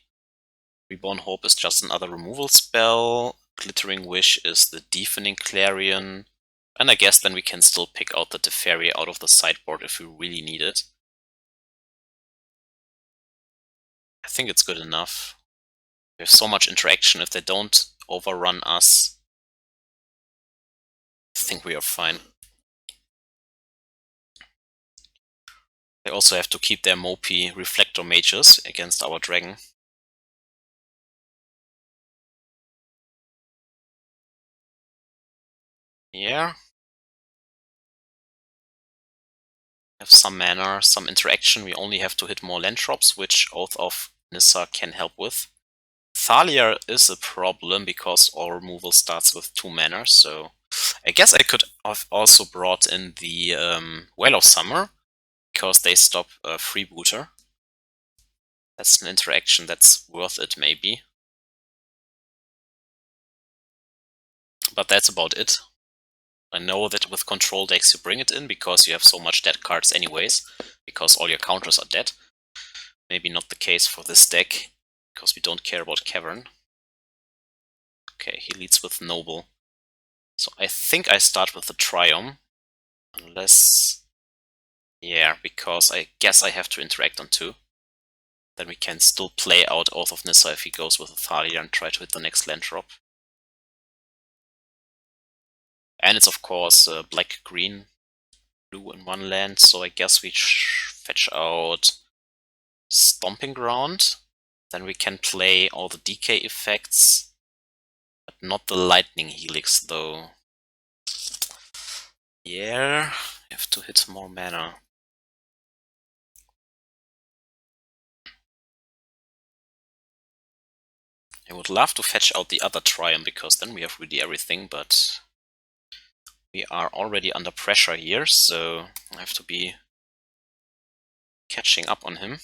Reborn Hope is just another removal spell. Glittering Wish is the Deafening Clarion. And I guess then we can still pick out the Teferi out of the sideboard if we really need it. I think it's good enough. We have so much interaction. If they don't overrun us, I think we are fine. They also have to keep their mopey reflector mages against our dragon. Yeah. Have some mana, some interaction. We only have to hit more land drops, which Oath of Nissa can help with. Thalia is a problem because all removal starts with 2 mana, so I guess I could have also brought in the Well of Summer, because they stop Freebooter. That's an interaction that's worth it, maybe. But that's about it. I know that with control decks you bring it in, because you have so much dead cards anyways, because all your counters are dead. Maybe not the case for this deck, because we don't care about Cavern. Okay, he leads with Noble. So I think I start with the Triome, unless... yeah, because I guess I have to interact on 2. Then we can still play out Oath of Nissa if he goes with a Thalia and try to hit the next land drop. And it's of course black-green, blue in one land, so I guess we fetch out Stomping Ground. Then we can play all the decay effects, but not the Lightning Helix though. Yeah, have to hit more mana. I would love to fetch out the other Triumph, because then we have really everything, but we are already under pressure here, so I have to be catching up on him.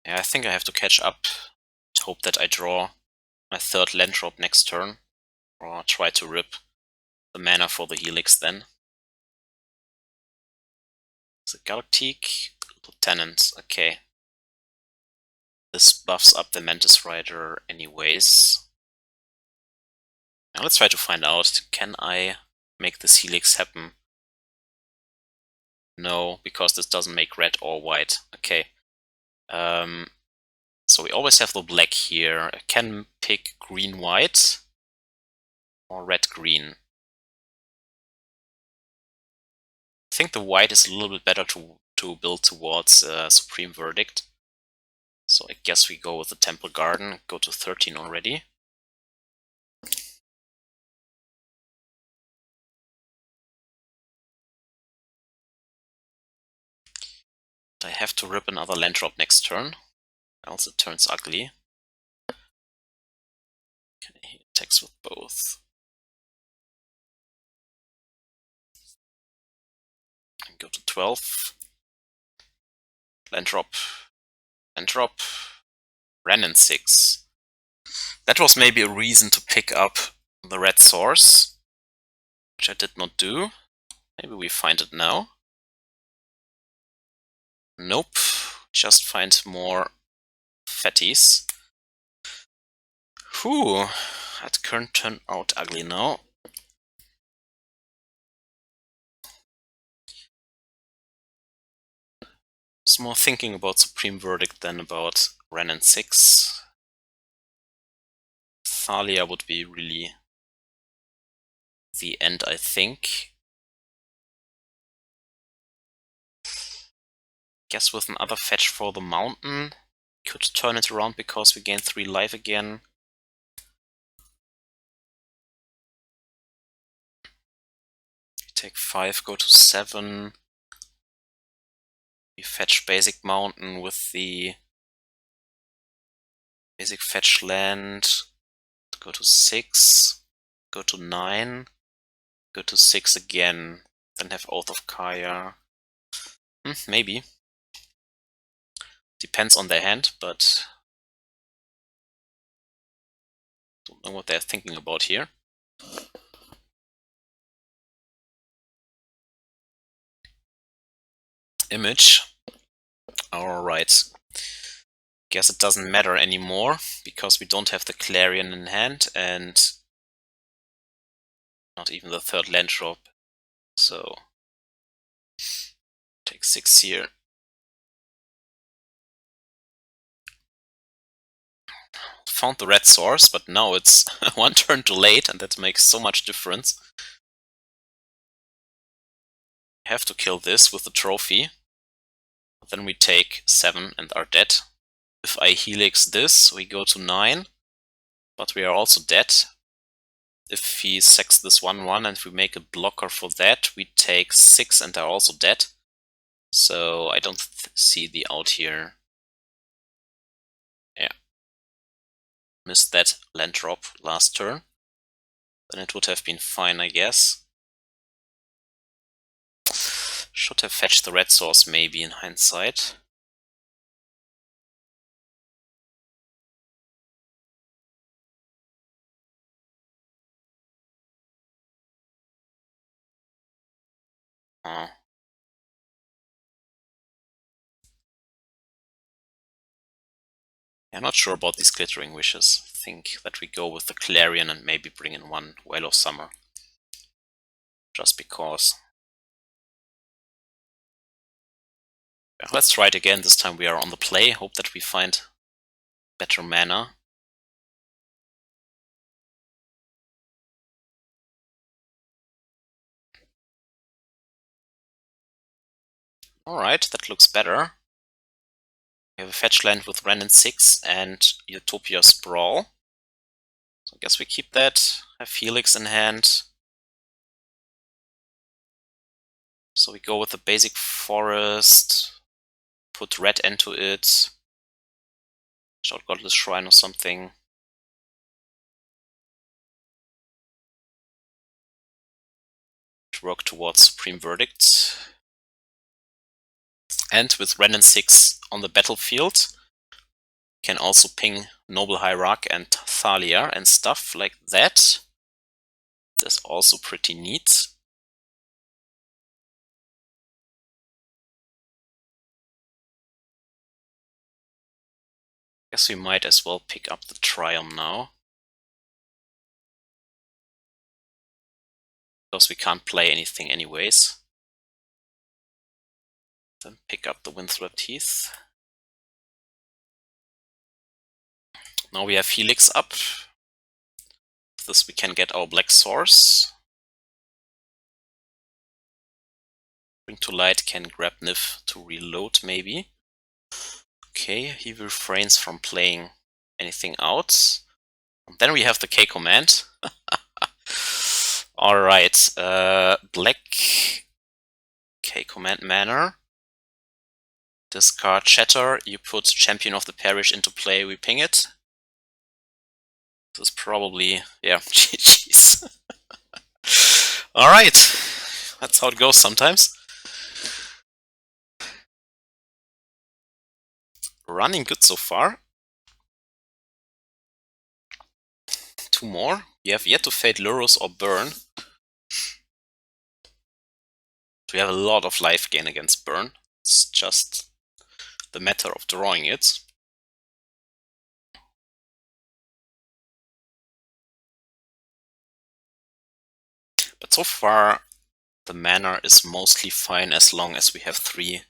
Yeah, I think I have to catch up to hope that I draw my 3rd land drop next turn, or try to rip the mana for the Helix then. The Galactique, Lieutenant, okay. This buffs up the Mantis Rider anyways. Now let's try to find out, can I make this Helix happen? No, because this doesn't make red or white. Okay. So we always have the black here. I can pick green-white or red-green. I think the white is a little bit better to build towards Supreme Verdict. So I guess we go with the Temple Garden, go to 13 already. I have to rip another land drop next turn, else it turns ugly. Okay, he attacks with both. And go to 12. Land drop. Land drop. Wrenn and Six. That was maybe a reason to pick up the red source, which I did not do. Maybe we find it now. Nope. Just find more fatties. Whew. That can't turn out ugly now. It's more thinking about Supreme Verdict than about Wrenn and Six. Thalia would be really the end, I think. Guess with another fetch for the mountain, could turn it around because we gain 3 life again. We take 5, go to 7. We fetch basic mountain with the basic fetch land. Go to 6, go to 9, go to 6 again. Then have Oath of Kaya. Maybe. Depends on their hand, but don't know what they're thinking about here. Image. Alright. Guess it doesn't matter anymore, because we don't have the Clarion in hand, and Not even the third land drop. So take 6 here. Found the red source, but now it's one turn too late, and that makes so much difference. Have to kill this with the trophy. Then we take 7 and are dead. If I helix this, we go to 9, but we are also dead. If he sacks this 1/1 and we make a blocker for that, we take 6 and are also dead. So I don't see the out here. Yeah. Missed that land drop last turn. Then it would have been fine, I guess. Should have fetched the red source maybe in hindsight. Oh. I'm not sure about these glittering wishes. I think that we go with the Clarion and maybe bring in one Whale of Summer. Just because. Yeah, let's try it again. This time we are on the play. Hope that we find better mana. Alright, that looks better. We have a fetch land with Wrenn and Six and Utopia Sprawl. So I guess we keep that. Have Helix in hand. So we go with the basic forest. Put red into it. Shout Godless Shrine or something. Work towards Supreme Verdict. And with Wrenn and Six on the battlefield, can also ping Noble Hierarch and Thalia and stuff like that. That's also pretty neat. Guess we might as well pick up the Triome now. Because we can't play anything anyways. Then pick up the Windswept Heath. Now we have Helix up. With this we can get our black source. Bring to light can grab Niv to reload maybe. Okay, he refrains from playing anything out. And then we have the K command. Alright, black K command manner. Discard Shatter, you put Champion of the Parish into play, we ping it. This is probably, yeah, GG's. Alright, that's how it goes sometimes. Running good so far. 2 more. You have yet to fade Lurrus or Burn. We have a lot of life gain against Burn. It's just the matter of drawing it. But so far the mana is mostly fine as long as we have 3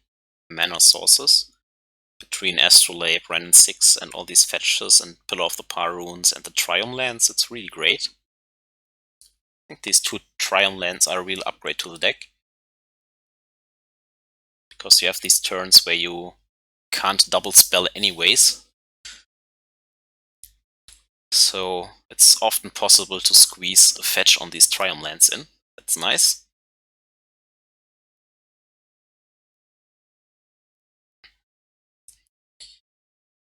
mana sources. Between Astrolabe, Wrenn and Six and all these fetches and Pillar of the Paruns and the Triome lands, it's really great. I think these 2 Triome lands are a real upgrade to the deck. Because you have these turns where you can't double spell anyways. So it's often possible to squeeze a fetch on these Triome lands in. That's nice.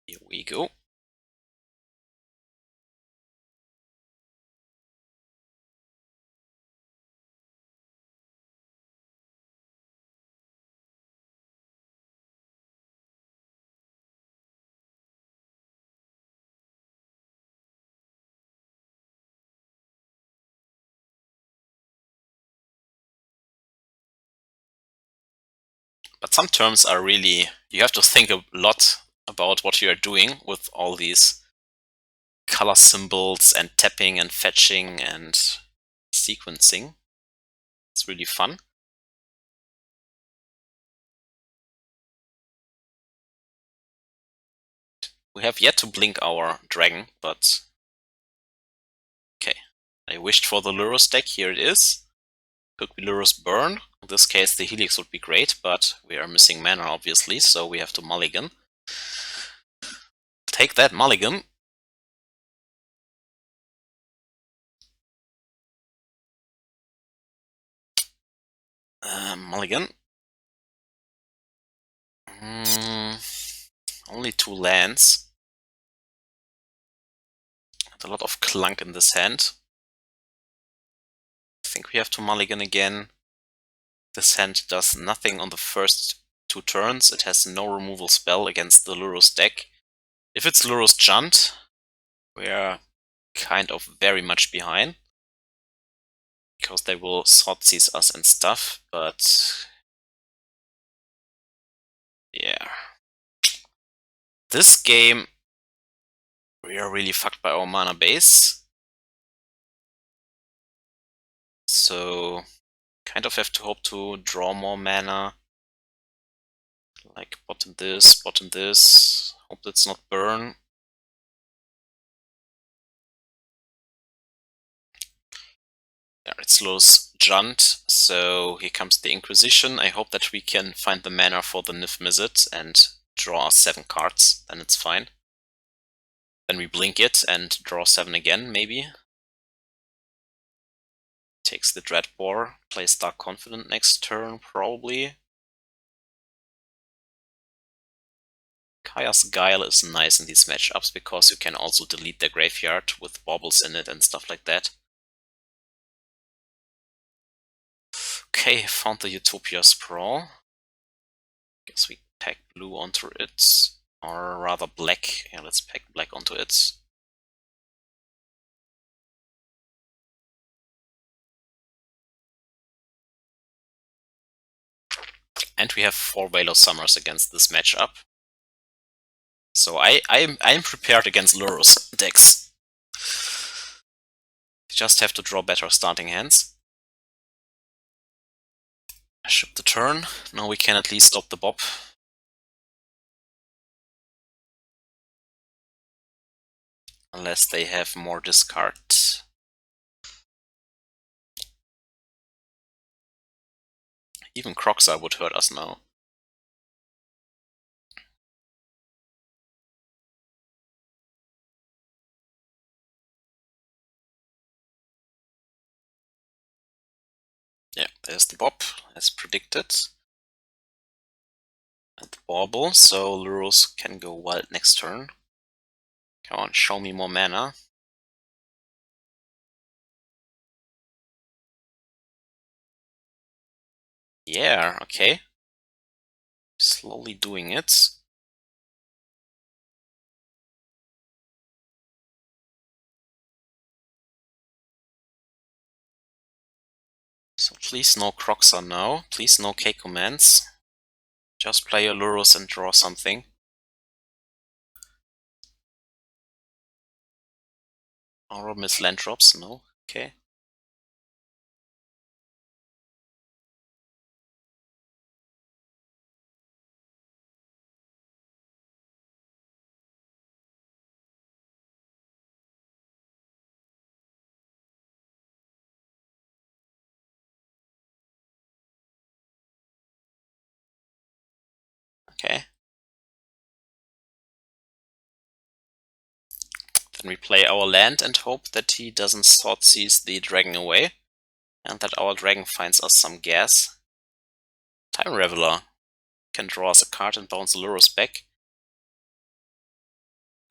Here we go. But some terms are really, you have to think a lot about what you are doing with all these color symbols and tapping and fetching, and sequencing. It's really fun. We have yet to blink our dragon, but okay. I wished for the Lurrus deck, here it is. Could be Lurrus Burn. In this case the Helix would be great, but we are missing mana obviously, so we have to mulligan. Take that, mulligan. Mulligan. Only 2 lands. And a lot of clunk in this hand. I think we have to mulligan again. This hand does nothing on the first 2 turns. It has no removal spell against the Lurrus deck. If it's Lurrus Junt, we are kind of very much behind. Because they will Thoughtseize us and stuff, but yeah. This game, we are really fucked by our mana base. So, kind of have to hope to draw more mana. Like bottom this, hope that's not burn. Yeah, it's Lurrus Junt, so here comes the Inquisition. I hope that we can find the mana for the Niv-Mizzet and draw 7 cards, then it's fine. Then we blink it and draw 7 again, maybe. Takes the Dreadbore, plays Dark Confident next turn, probably. Kaya's Guile is nice in these matchups because you can also delete their graveyard with baubles in it and stuff like that. Okay, found the Utopia Sprawl. Guess we pack blue onto it, or rather black. Yeah, let's pack black onto it. And we have 4 Veil Summers against this matchup. So I'm prepared against Lurrus decks. Just have to draw better starting hands. Ship the turn. Now we can at least stop the Bob. Unless they have more discard. Even Croxa would hurt us now. Yeah, there's the Bob, as predicted. And the Bauble, so Lurrus can go wild next turn. Come on, show me more mana. Yeah, okay. Slowly doing it. So please no Croxa now. Please no K commands. Just play a Lurrus and draw something. Or miss land drops? No? Okay. Okay. Then we play our land and hope that he doesn't Thoughtseize the dragon away. And that our dragon finds us some gas. Time Raveler can draw us a card and bounce the Lurrus back.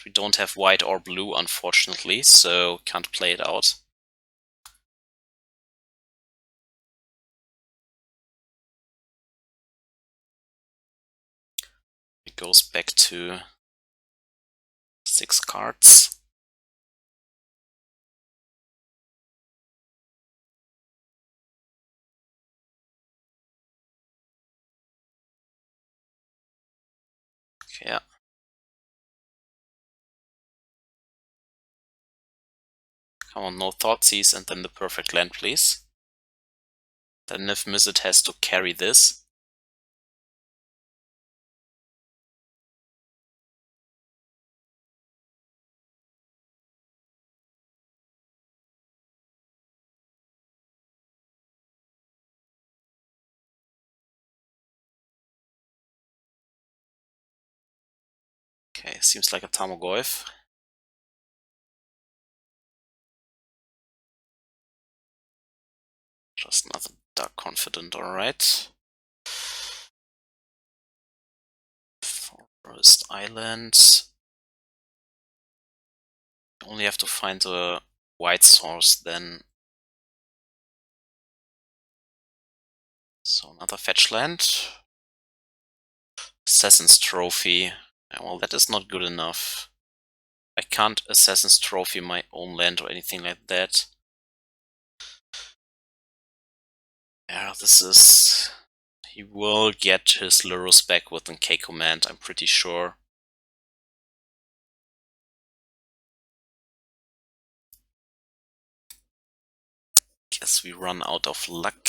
We don't have white or blue, unfortunately, so can't play it out. It goes back to 6 cards. Okay, yeah. Come on, no Thoughtseize, and then the perfect land, please. Then Niv-Mizzet has to carry this. Okay, seems like a Tarmogoyf. Just another Dark Confident, alright. Forest Islands. Only have to find a white source then. So another fetch land. Assassin's Trophy. Well, that is not good enough. I can't Assassin's Trophy my own land or anything like that. Yeah, this is... He will get his Lurus back with an K command, I'm pretty sure. Guess we run out of luck.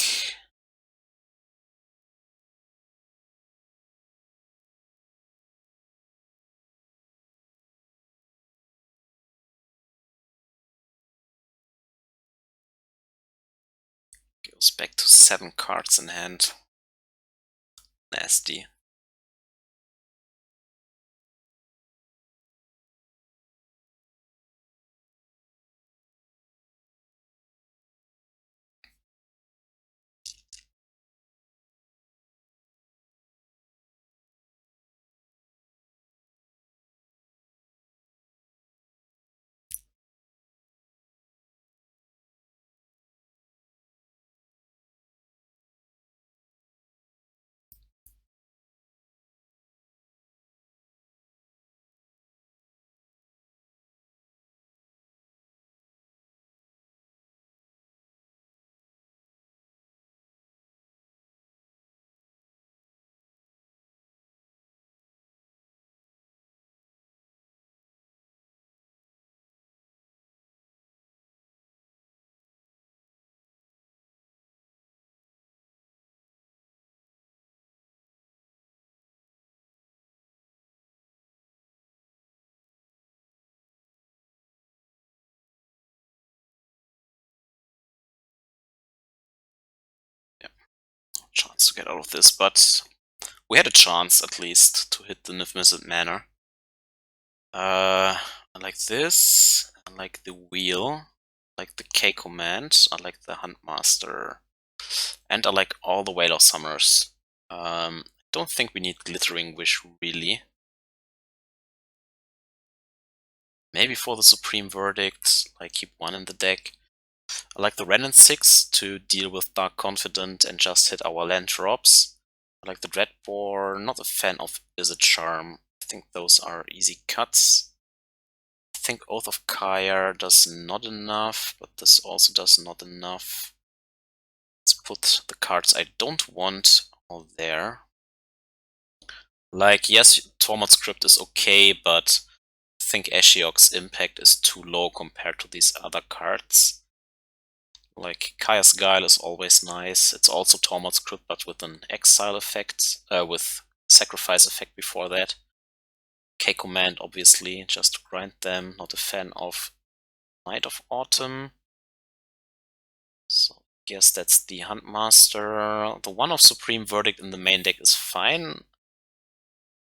Goes back to 7 cards in hand. Nasty. Chance to get out of this, but we had a chance at least to hit the Niv-Mizzet Manor. I like this, I like the wheel, I like the K command, I like the Huntmaster, and I like all the Whale of Summers. Don't think we need Glittering Wish really. Maybe for the Supreme Verdict, like keep 1 in the deck. I like the Wrenn and Six to deal with Dark Confident and just hit our land drops. I like the Dreadbore, not a fan of Izzet Charm. I think those are easy cuts. I think Oath of Nissa does not enough, but this also does not enough. Let's put the cards I don't want all there. Like, yes, Tormod's Crypt is okay, but I think Ashiok's impact is too low compared to these other cards. Like, Kaya's Guile is always nice. It's also Tormod's Crypt, but with an exile effect, with sacrifice effect before that. K command, obviously, just to grind them. Not a fan of Night of Autumn. So, I guess that's the Huntmaster. The one of Supreme Verdict in the main deck is fine.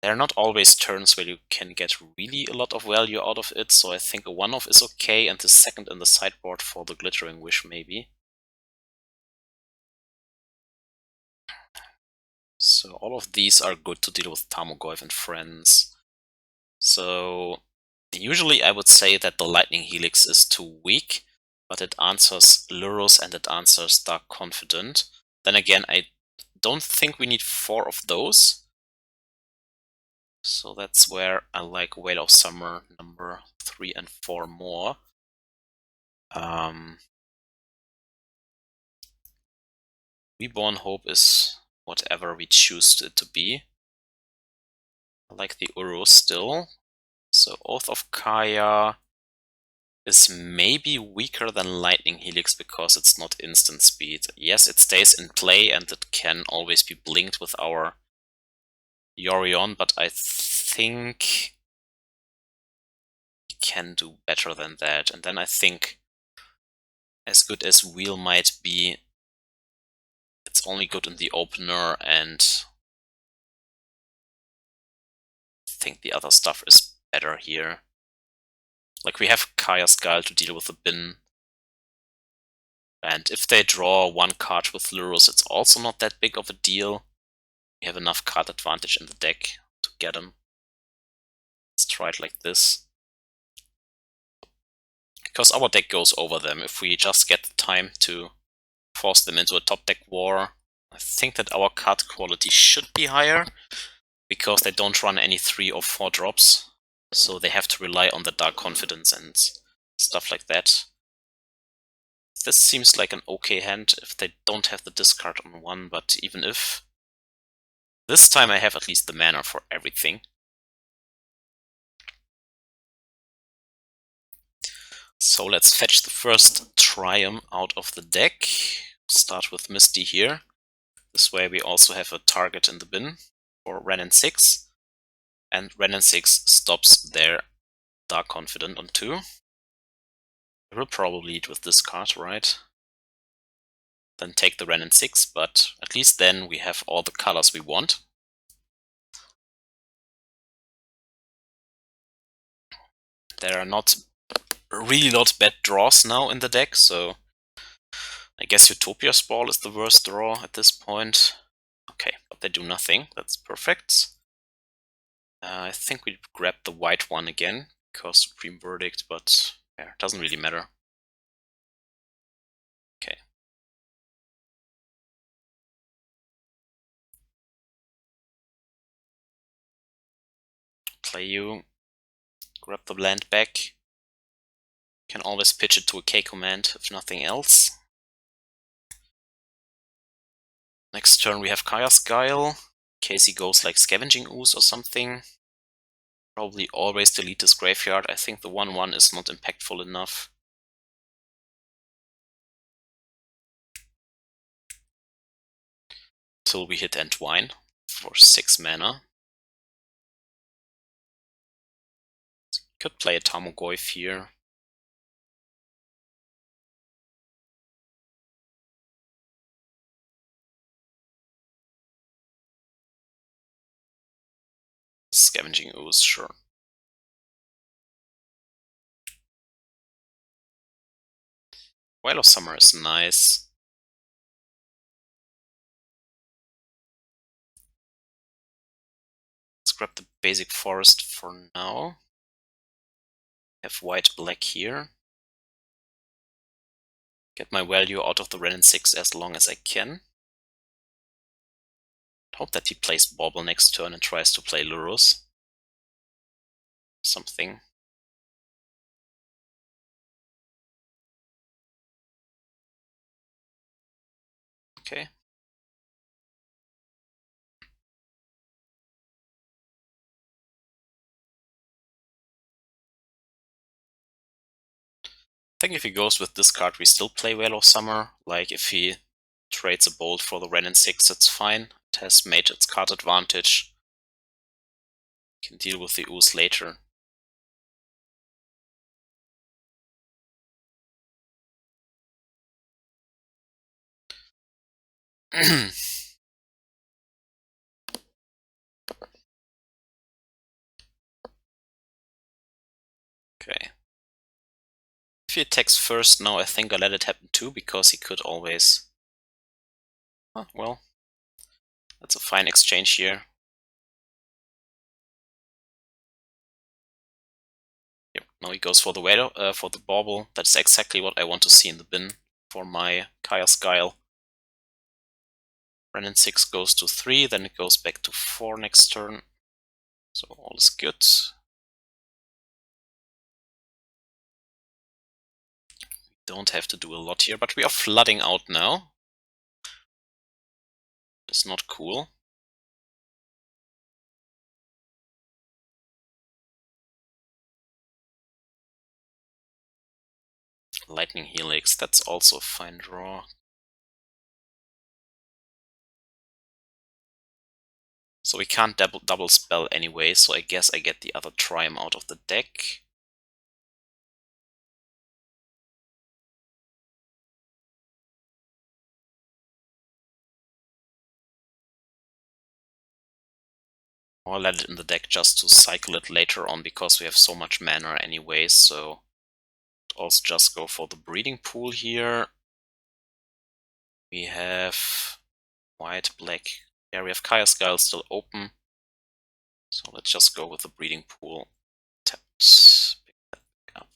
There are not always turns where you can get really a lot of value out of it, so I think a 1-off is okay, and the second in the sideboard for the Glittering Wish maybe. So all of these are good to deal with Tarmogoyf and friends. So usually I would say that the Lightning Helix is too weak, but it answers Lurus and it answers Dark Confident. Then again, I don't think we need 4 of those. So that's where I like Whale of Summer number 3 and 4 more. Reborn Hope is whatever we choose it to be. I like the Uru still. So Oath of Nissa, is maybe weaker than Lightning Helix because it's not instant speed. Yes, it stays in play and it can always be blinked with our Yorion, but I think we can do better than that. And then I think, as good as Wheel might be, it's only good in the opener, and I think the other stuff is better here. Like, we have Kaya's Guile to deal with the bin. And if they draw one card with Lurus, it's also not that big of a deal. We have enough card advantage in the deck to get them. Let's try it like this. Because our deck goes over them. If we just get the time to force them into a top deck war, I think that our card quality should be higher. Because they don't run any 3 or 4 drops. So they have to rely on the Dark Confidence and stuff like that. This seems like an okay hand if they don't have the discard on 1, but even if... This time I have at least the mana for everything. So let's fetch the first Triome out of the deck. Start with Misty here. This way we also have a target in the bin for Wrenn and Six. And Wrenn and Six stops their Dark Confident on 2. We'll probably lead with this card, right? Then take the Wrenn and Six, but at least then we have all the colors we want. There are really not bad draws now in the deck, so I guess Utopia Sprawl is the worst draw at this point. Okay, but they do nothing, that's perfect. I think we grab the white one again, because Supreme Verdict, but yeah, it doesn't really matter. Okay. Play you, grab the land back. Can always pitch it to a K command if nothing else. Next turn we have Kaya's Guile, in case he goes like Scavenging Ooze or something. Probably always delete his graveyard. I think the 1/1 is not impactful enough. Till we hit Entwine for 6 mana. Could play a Tarmogoyf here. Scavenging Ooze, sure. Whale of Summer is nice. Let's grab the basic forest for now. Have white-black here. Get my value out of the Wrenn and Six as long as I can. Hope that he plays Bauble next turn and tries to play Lurus. Something. Okay. I think if he goes with this card, we still play Whale of Summer. Like, if he trades a Bolt for the Wrenn and Six, it's fine. It has made its card advantage. Can deal with the Ooze later. Okay. If he attacks first now, I think I let it happen too, because he could always... Oh, well, that's a fine exchange here. Yep, now he goes for the Veto, for the Bauble. That's exactly what I want to see in the bin for my Kaya's Guile. Wrenn and Six goes to 3, then it goes back to 4 next turn. So all is good. Don't have to do a lot here, but we are flooding out now. It's not cool. Lightning Helix, that's also a fine draw. So we can't double spell anyway, so I guess I get the other Triome out of the deck. Or let it in the deck just to cycle it later on, because we have so much mana anyway, so also just go for the breeding pool here. We have white, black. Yeah, we have Chaos Guile still open. So let's just go with the breeding pool. Taps, pick that back up.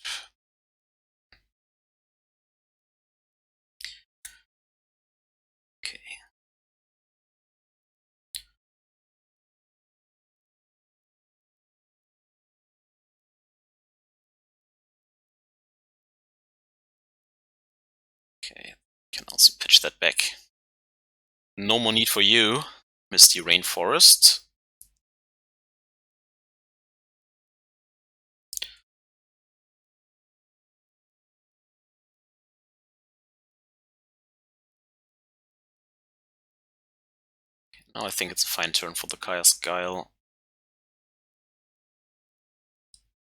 Okay. Okay, can also pitch that back. No more need for you, Misty Rainforest. Now I think it's a fine turn for the Chaos Guile.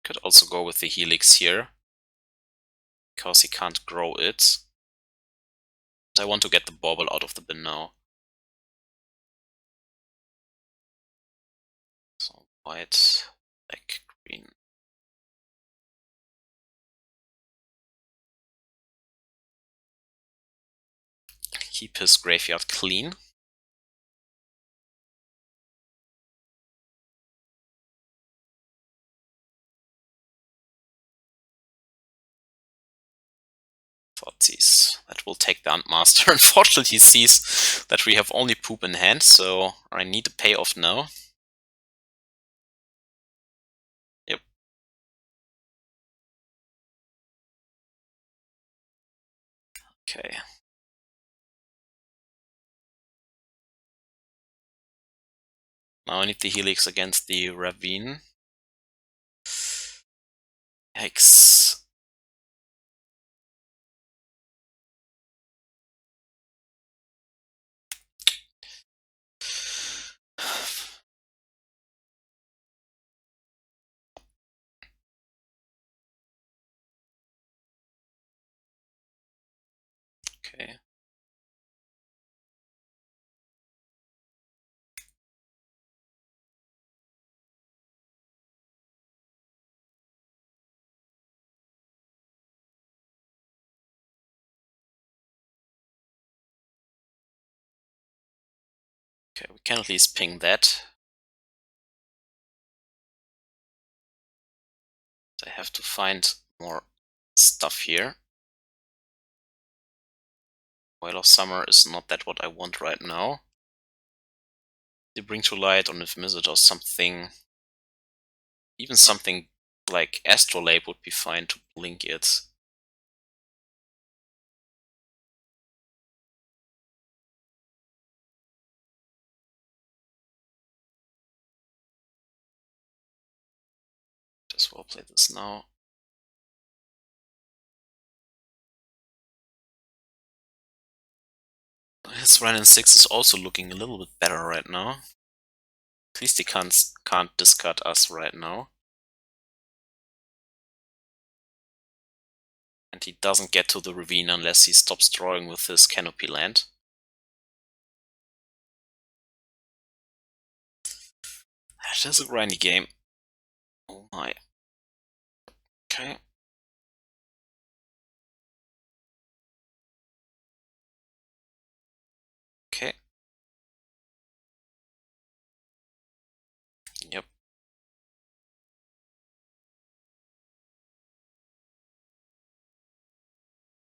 Could also go with the Helix here, because he can't grow it. But I want to get the bauble out of the bin now. So white, black, green. Keep his graveyard clean. That will take the Huntmaster. Unfortunately, he sees that we have only poop in hand, so I need a payoff now. Yep. Okay. Now I need the Helix against the Ravine. Yikes. Okay. Okay, we can at least ping that. I have to find more stuff here. Whale of Summer is not that what I want right now. They bring to light on Niv-Mizzet or something. Even something like Astrolabe would be fine to blink it. Just well play this now. His Wrenn and Six is also looking a little bit better right now. At least he can't discard us right now. And he doesn't get to the ravine unless he stops drawing with his canopy land. That is a grindy game. Oh my. Okay. Okay. Yep.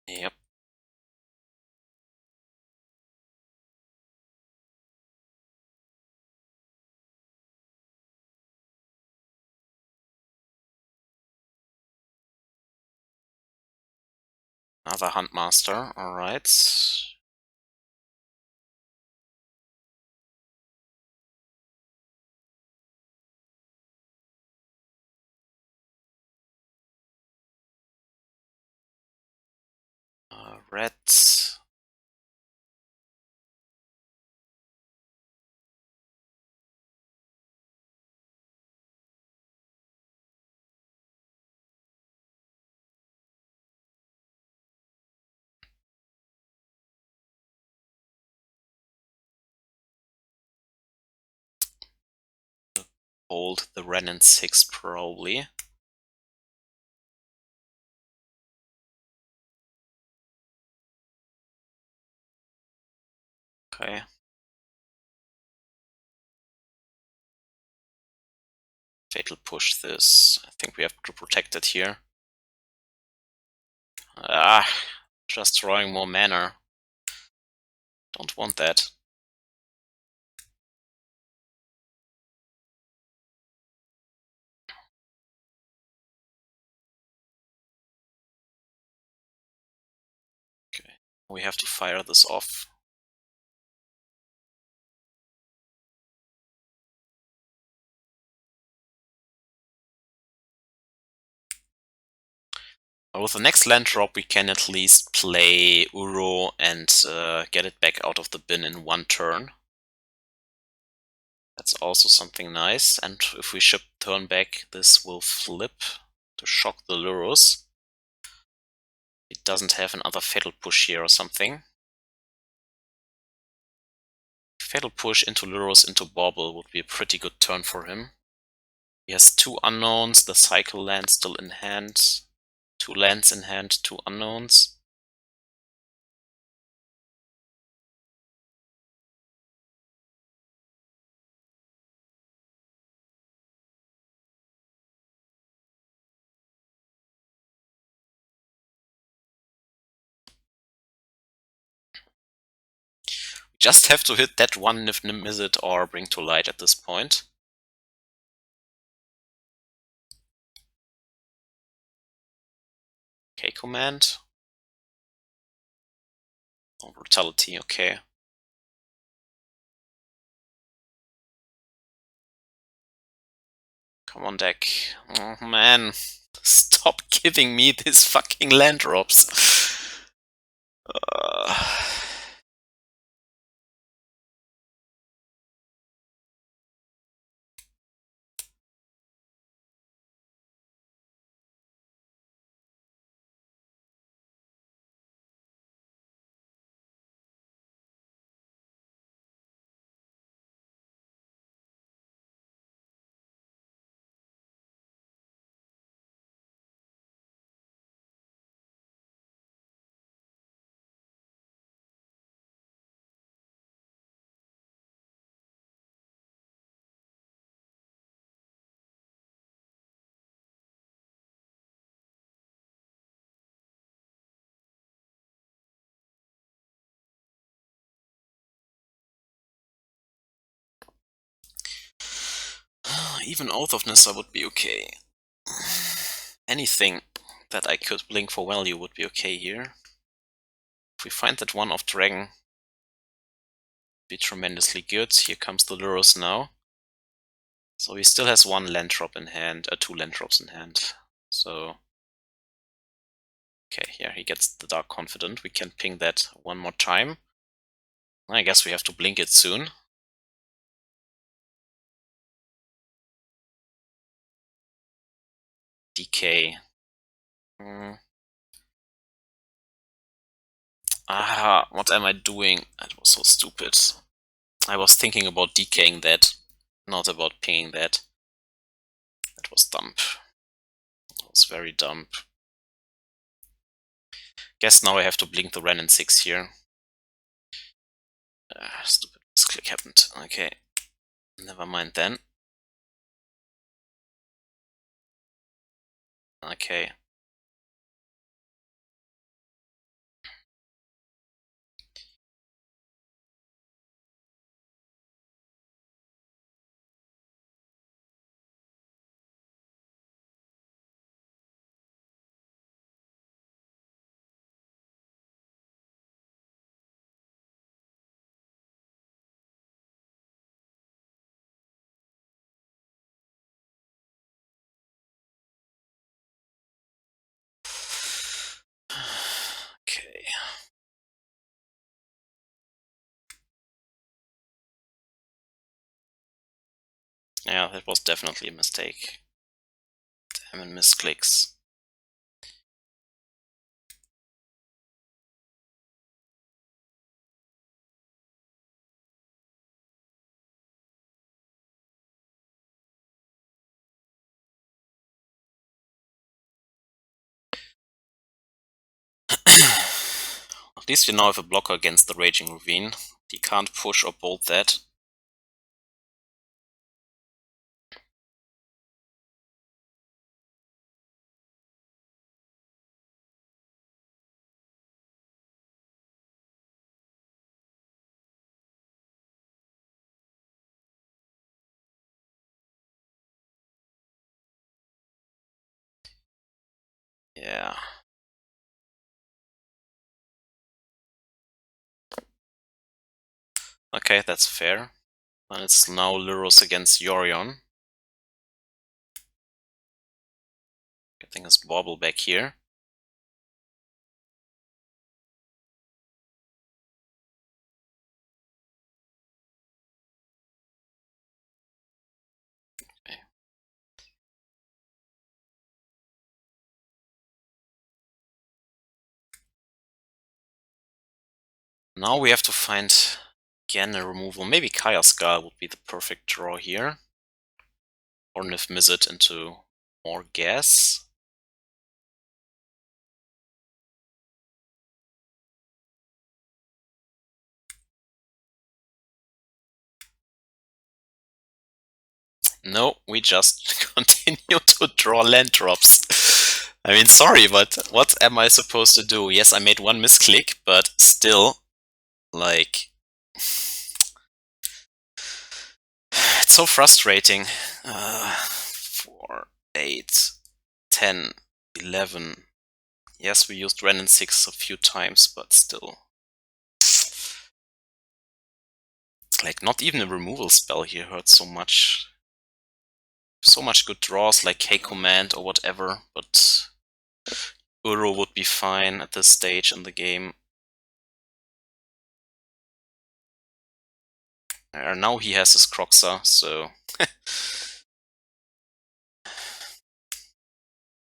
Yep. Another Huntmaster, alright. red. Hold the Wrenn and Six probably. Okay. Fatal push this. I think we have to protect it here. Ah, just drawing more mana. Don't want that. Okay, we have to fire this off. With the next land drop, we can at least play Uro and get it back out of the bin in one turn. That's also something nice. And if we ship turn back, this will flip to shock the Lurus. It doesn't have another Fatal Push here or something. Fatal Push into Lurus into Bauble would be a pretty good turn for him. He has 2 unknowns, the cycle land still in hand. 2 lands in hand, 2 unknowns. Just have to hit that one Niv-Mizzet or Bring to Light at this point. Okay, command. Oh, brutality, okay. Come on, deck. Oh man. Stop giving me these fucking land drops. Even Oath of Nissa would be okay. Anything that I could blink for value would be okay here. If we find that one of Dragon, it'd be tremendously good. Here comes the Lurus now. So he still has 1 land drop in hand, 2 land drops in hand. So okay, here he gets the Dark Confident. We can ping that one more time. I guess we have to blink it soon. Decay. What am I doing? That was so stupid. I was thinking about decaying that, not about pinging that. That was dumb. That was very dumb. Guess now I have to blink the Wrenn and Six here. Stupid misclick happened. Okay. Never mind then. Okay. Yeah, that was definitely a mistake. Damn it, misclicks. At least we now have a blocker against the Raging Ravine. He can't push or bolt that. Yeah. Okay, that's fair. And it's now Lyros against Yorion. Getting his bauble back here. Okay. Now we have to find again a removal. Maybe Kaya's Guile would be the perfect draw here. Or Niv-Mizzet into more gas. No, we just continue to draw land drops. I mean, sorry, but what am I supposed to do? Yes, I made one misclick, but still, like, it's so frustrating. 4, 8, 10, 11. Yes, we used Wrenn and Six a few times, but still. Like, not even a removal spell here hurts so much. So much good draws like K-Command or whatever, but Uro would be fine at this stage in the game. Now he has his Croxa, so...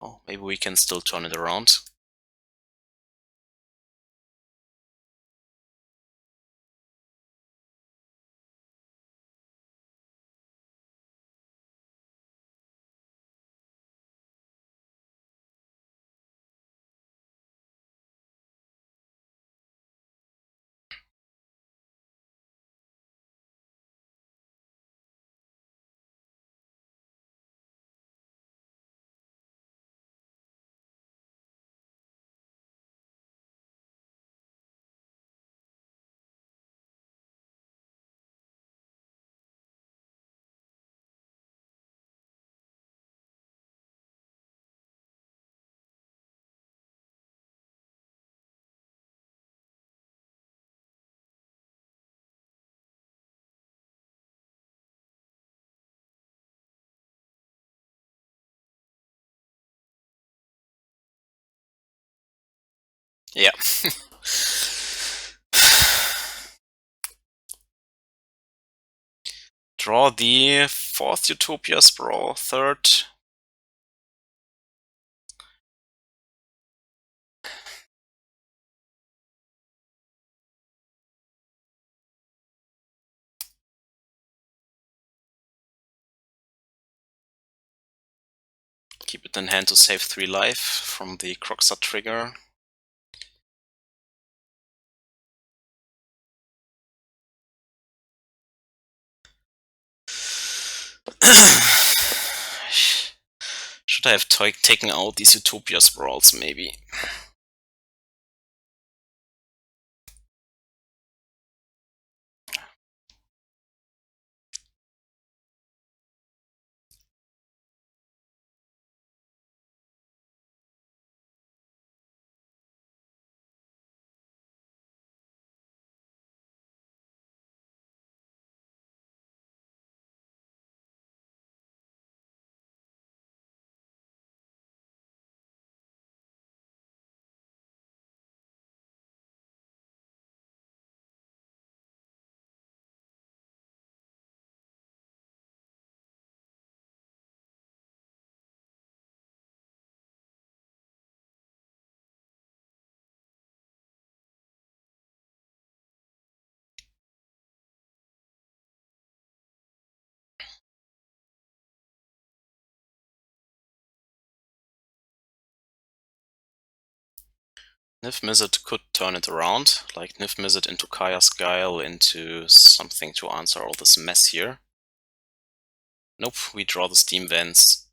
oh, maybe we can still turn it around. Yeah. Draw the 4th Utopia Sprawl, 3rd. Keep it in hand to save 3 life from the Croxa trigger. Should I have taken out these Utopia Sprawls, maybe? Niv-Mizzet could turn it around, like Niv-Mizzet into Kaya's Guile into something to answer all this mess here. Nope, we draw the Steam Vents.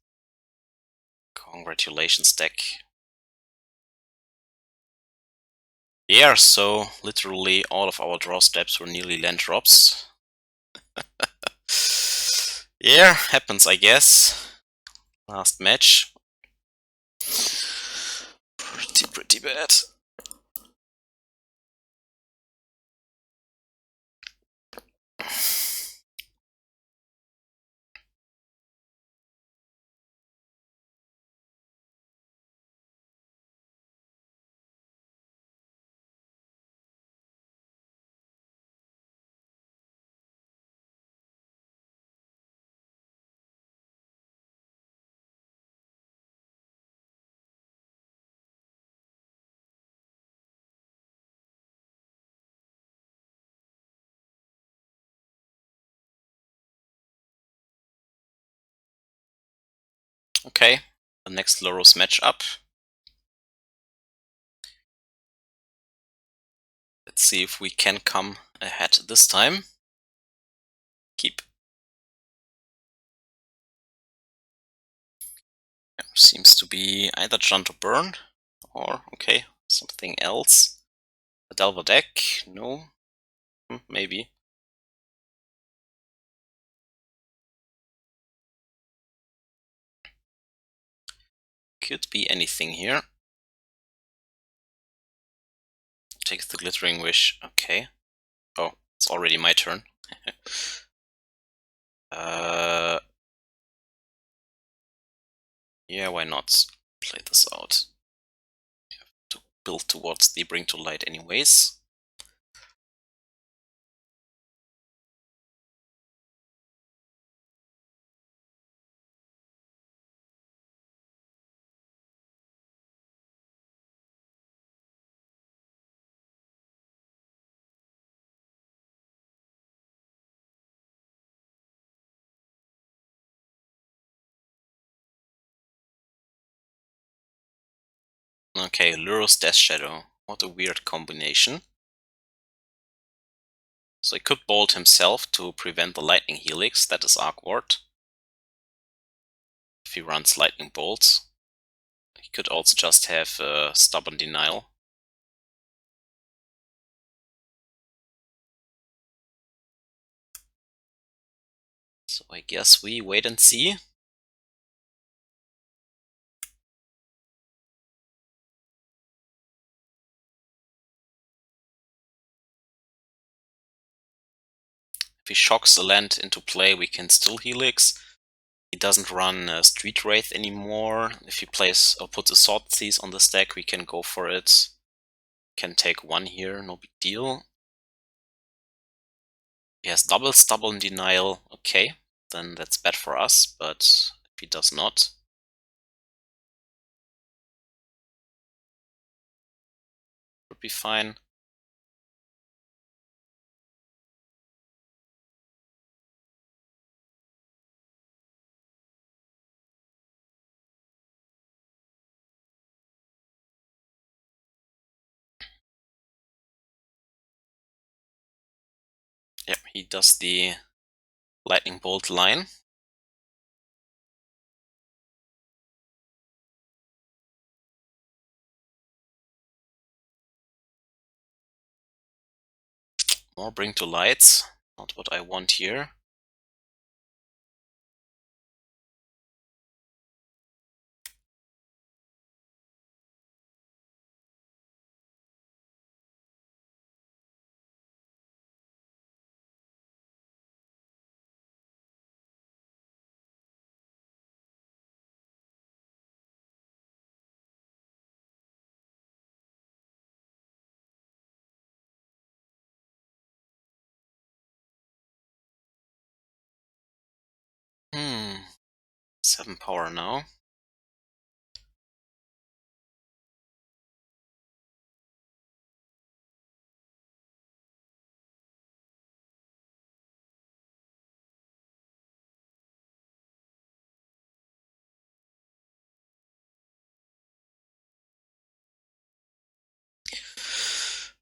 Congratulations, deck. Yeah, so literally all of our draw steps were nearly land drops. Yeah, happens, I guess. Last match. Pretty bad. Okay, the next Loros matchup. Let's see if we can come ahead this time. Keep. Seems to be either John to burn or, okay, something else. A Delver deck? No? Maybe. Could be anything here. Takes the Glittering Wish. Okay. Oh, it's already my turn. Yeah, why not play this out? We have to build towards the Bring to Light anyways. Okay, Luro's Death Shadow. What a weird combination. So he could bolt himself to prevent the Lightning Helix, that is awkward. If he runs Lightning Bolts. He could also just have Stubborn Denial. So I guess we wait and see. If he shocks the land into play, we can still Helix. He doesn't run Street Wraith anymore. If he plays or puts a Sword Thief on the stack, we can go for it. Can take one here, no big deal. He has double Stubborn Denial, okay, then that's bad for us, but if he does not, would be fine. Yeah, he does the Lightning Bolt line. More Bring to Lights, not what I want here. Hmm, 7 power now.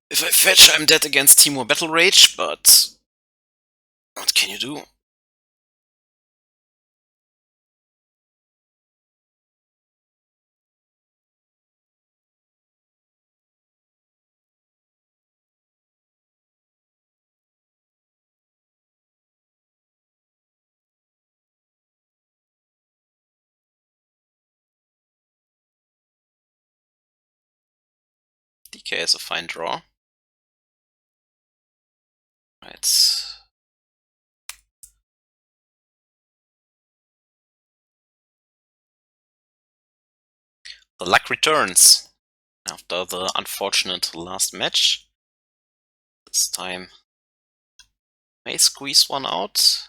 If I fetch, I'm dead against Teemo Battle Rage, but what can you do? DK is a fine draw. Right. The luck returns after the unfortunate last match. This time may squeeze one out.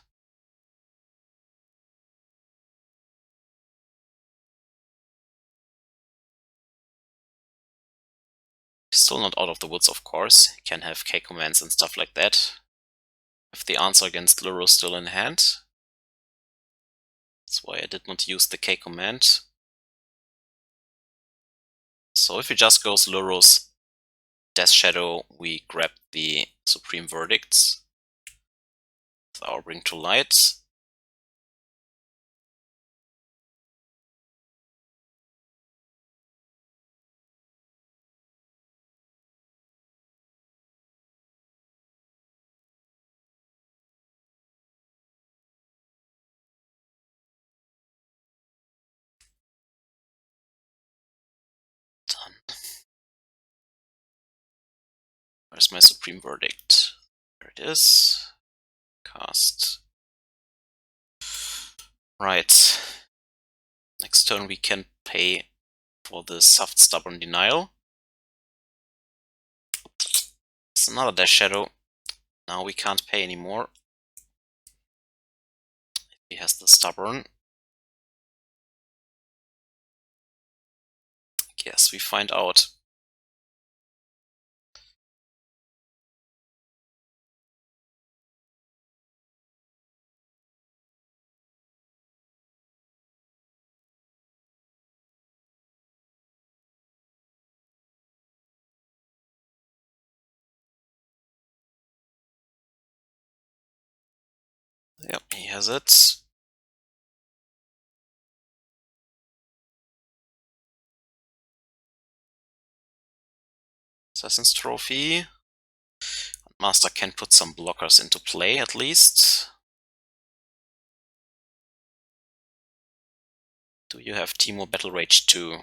Still not out of the woods, of course. Can have K commands and stuff like that. Have the answer against Luro still in hand. That's why I did not use the K command. So if he just goes Luro's Death Shadow, we grab the Supreme Verdicts with our Bring to Light. Done. Where's my Supreme Verdict? There it is. Cast. Right. Next turn we can pay for the Soft Stubborn Denial. It's another Death Shadow. Now we can't pay anymore. He has the Stubborn. Yes, we find out. Yep, he has it. Assassin's Trophy. Master can put some blockers into play at least. Do you have Teemo Battle Rage 2?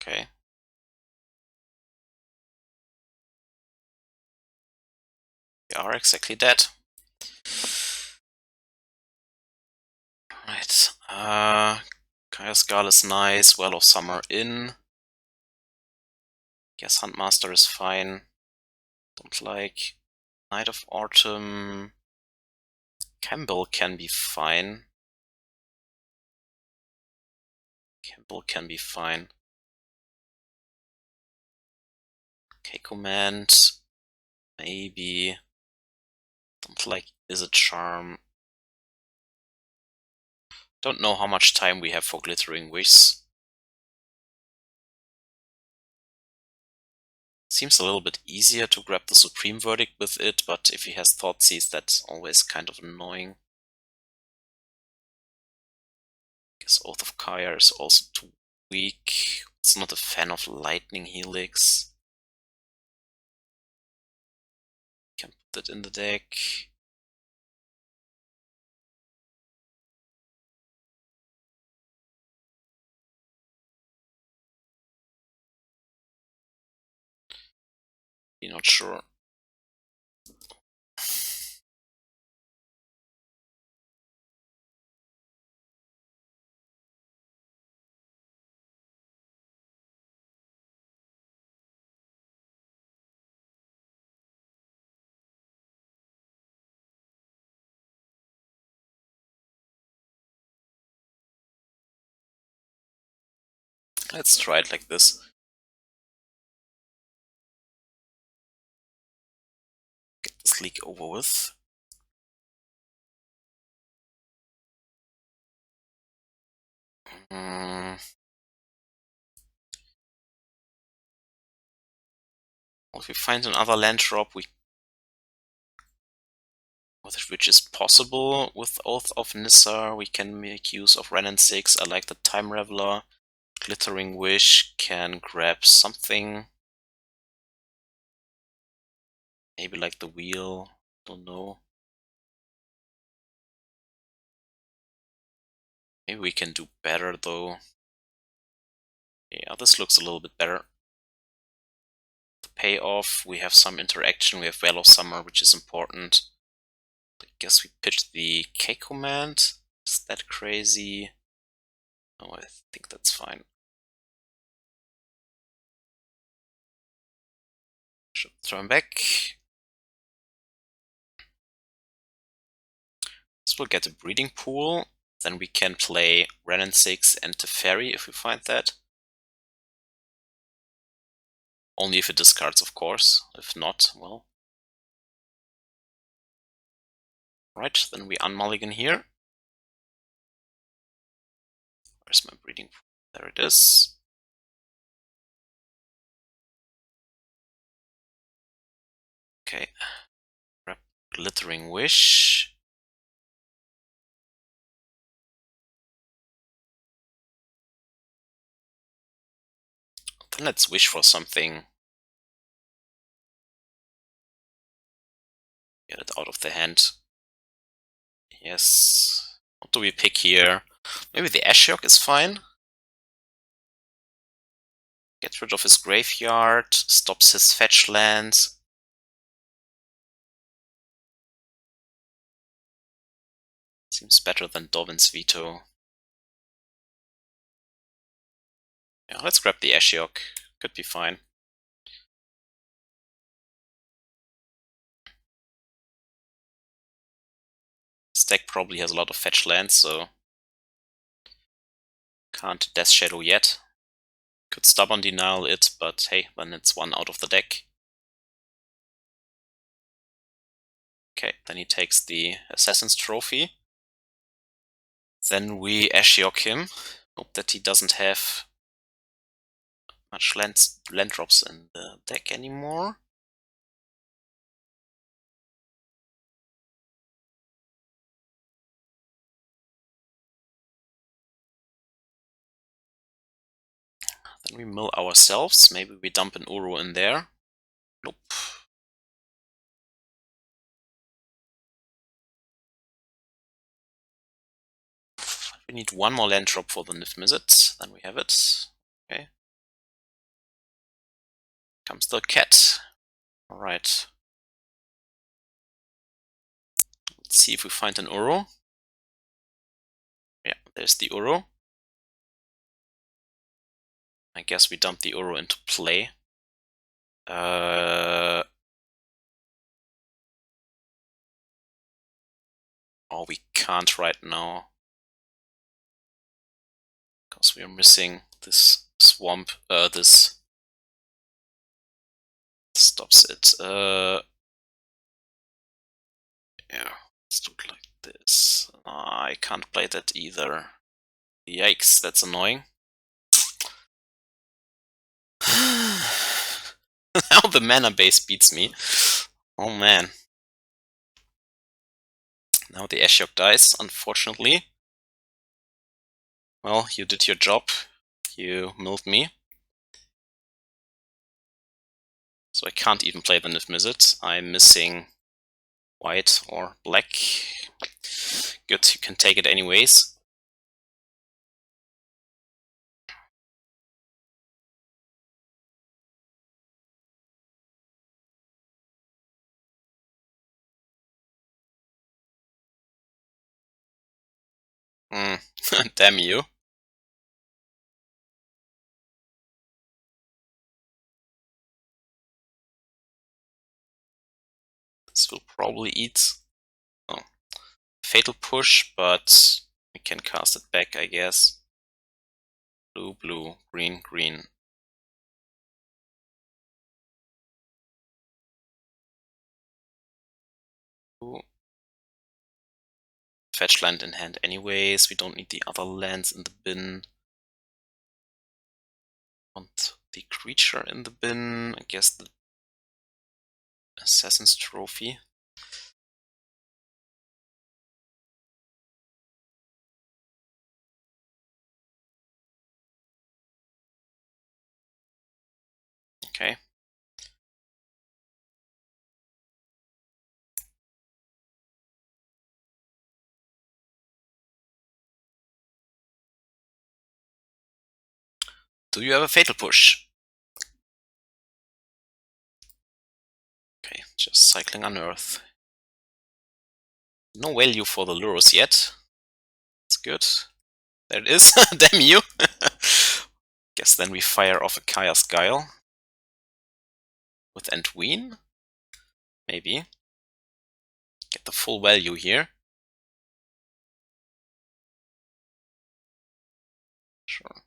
Okay. We are exactly dead. Right. Kaya's Guile is nice. Well of Summer in. Guess Huntmaster is fine. Don't like. Night of Autumn. Campbell can be fine. Campbell can be fine. K command. Maybe. Don't like Izzet Charm. Don't know how much time we have for Glittering Wish. Seems a little bit easier to grab the Supreme Verdict with it, but if he has Thoughtseize, that's always kind of annoying. Guess Oath of Kaya is also too weak. It's not a fan of Lightning Helix. Can put that in the deck. You're not sure. Let's try it like this. Get this leak over with. If we find another land drop, which is possible with Oath of Nissa, we can make use of Wrenn and Six. I like the Time Raveler. Glittering Wish can grab something. Maybe like the wheel. Don't know. Maybe we can do better though. Yeah, this looks a little bit better. The payoff, we have some interaction. We have Veil of Summer, which is important. I guess we pitched the K command. Is that crazy? No, I think that's fine. Should turn back. This will get a breeding pool. Then we can play Wrenn and Six and Teferi if we find that. Only if it discards, of course. If not, well. Right, then we unmulligan here. Where's my breeding pool? There it is. Okay. Grab Glittering Wish. Then let's wish for something. Get it out of the hand. Yes. What do we pick here? Maybe the Ashiok is fine. Get rid of his graveyard, stops his fetch lands. Seems better than Dovin's Veto. Yeah, let's grab the Ashiok. Could be fine. This deck probably has a lot of fetch lands, so can't Death Shadow yet. Could Stubborn Denial it, but hey, then it's one out of the deck. Okay, then he takes the Assassin's Trophy. Then we Ashiok him. Hope that he doesn't have much land drops in the deck anymore. Then we mill ourselves. Maybe we dump an Uro in there. Nope. We need one more land drop for the Niv-Mizzet. Then we have it. Okay. Comes the cat. Alright. Let's see if we find an Uro. Yeah, there's the Uro. I guess we dump the Uro into play. Oh, we can't right now. Because we are missing this swamp, this stops it. Yeah, let's do it like this. I can't play that either. Yikes, that's annoying. Now the mana base beats me. Oh man. Now the Ashiok dies, unfortunately. Well, you did your job. You milled me. So I can't even play the Niv-Mizzet. I'm missing white or black. Good, you can take it anyways. Damn you. This will probably eat Fatal Push, but we can cast it back, I guess. Blue, blue, green, green. Blue. Fetch land in hand anyways, we don't need the other lands in the bin. Want the creature in the bin, I guess the Assassin's Trophy. Okay. Do you have a Fatal Push? Okay, just cycling Unearth. No value for the lures yet. That's good. There it is. Damn you. Guess then we fire off a Kaya's Guile. With Entween? Maybe. Get the full value here. Sure.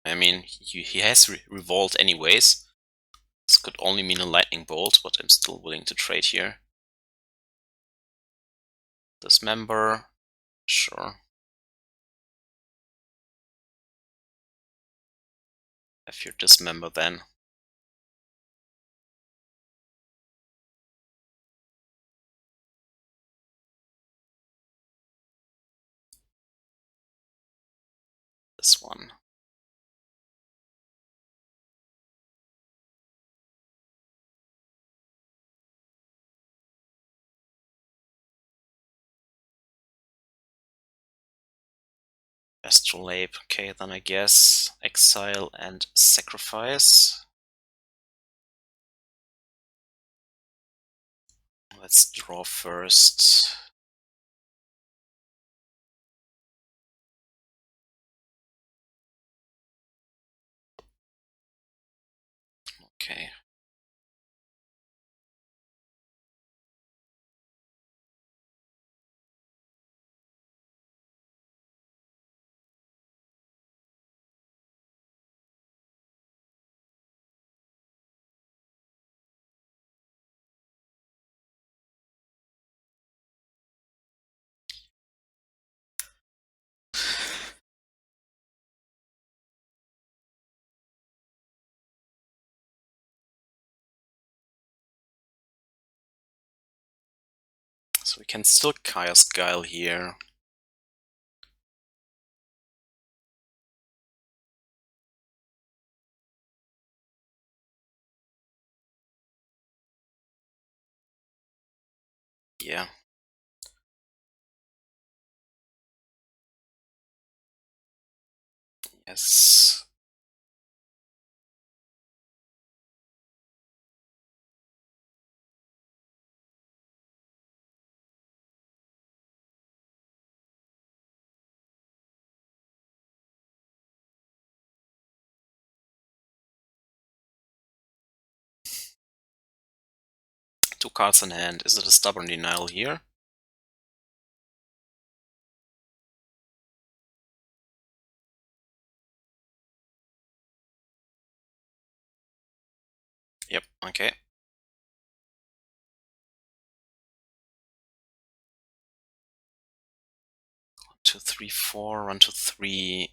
I mean, he has Revolt anyways. This could only mean a Lightning Bolt, but I'm still willing to trade here. Dismember. Sure. Have your Dismember then. This one. Astrolabe, okay, then I guess exile and sacrifice. Let's draw first. Okay. So we can still Kaya's Guile here. Yeah. Yes. Two cards in hand. Is it a Stubborn Denial here? Yep, okay. 1, 2, 3, 4, 1, 2, 3.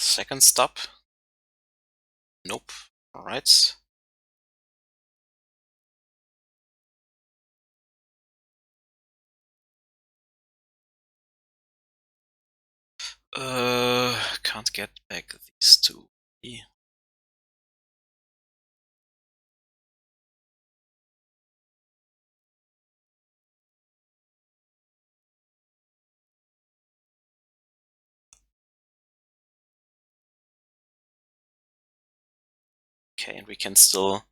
Second stop. Nope. Alright. Can't get back these two. Okay, and we can still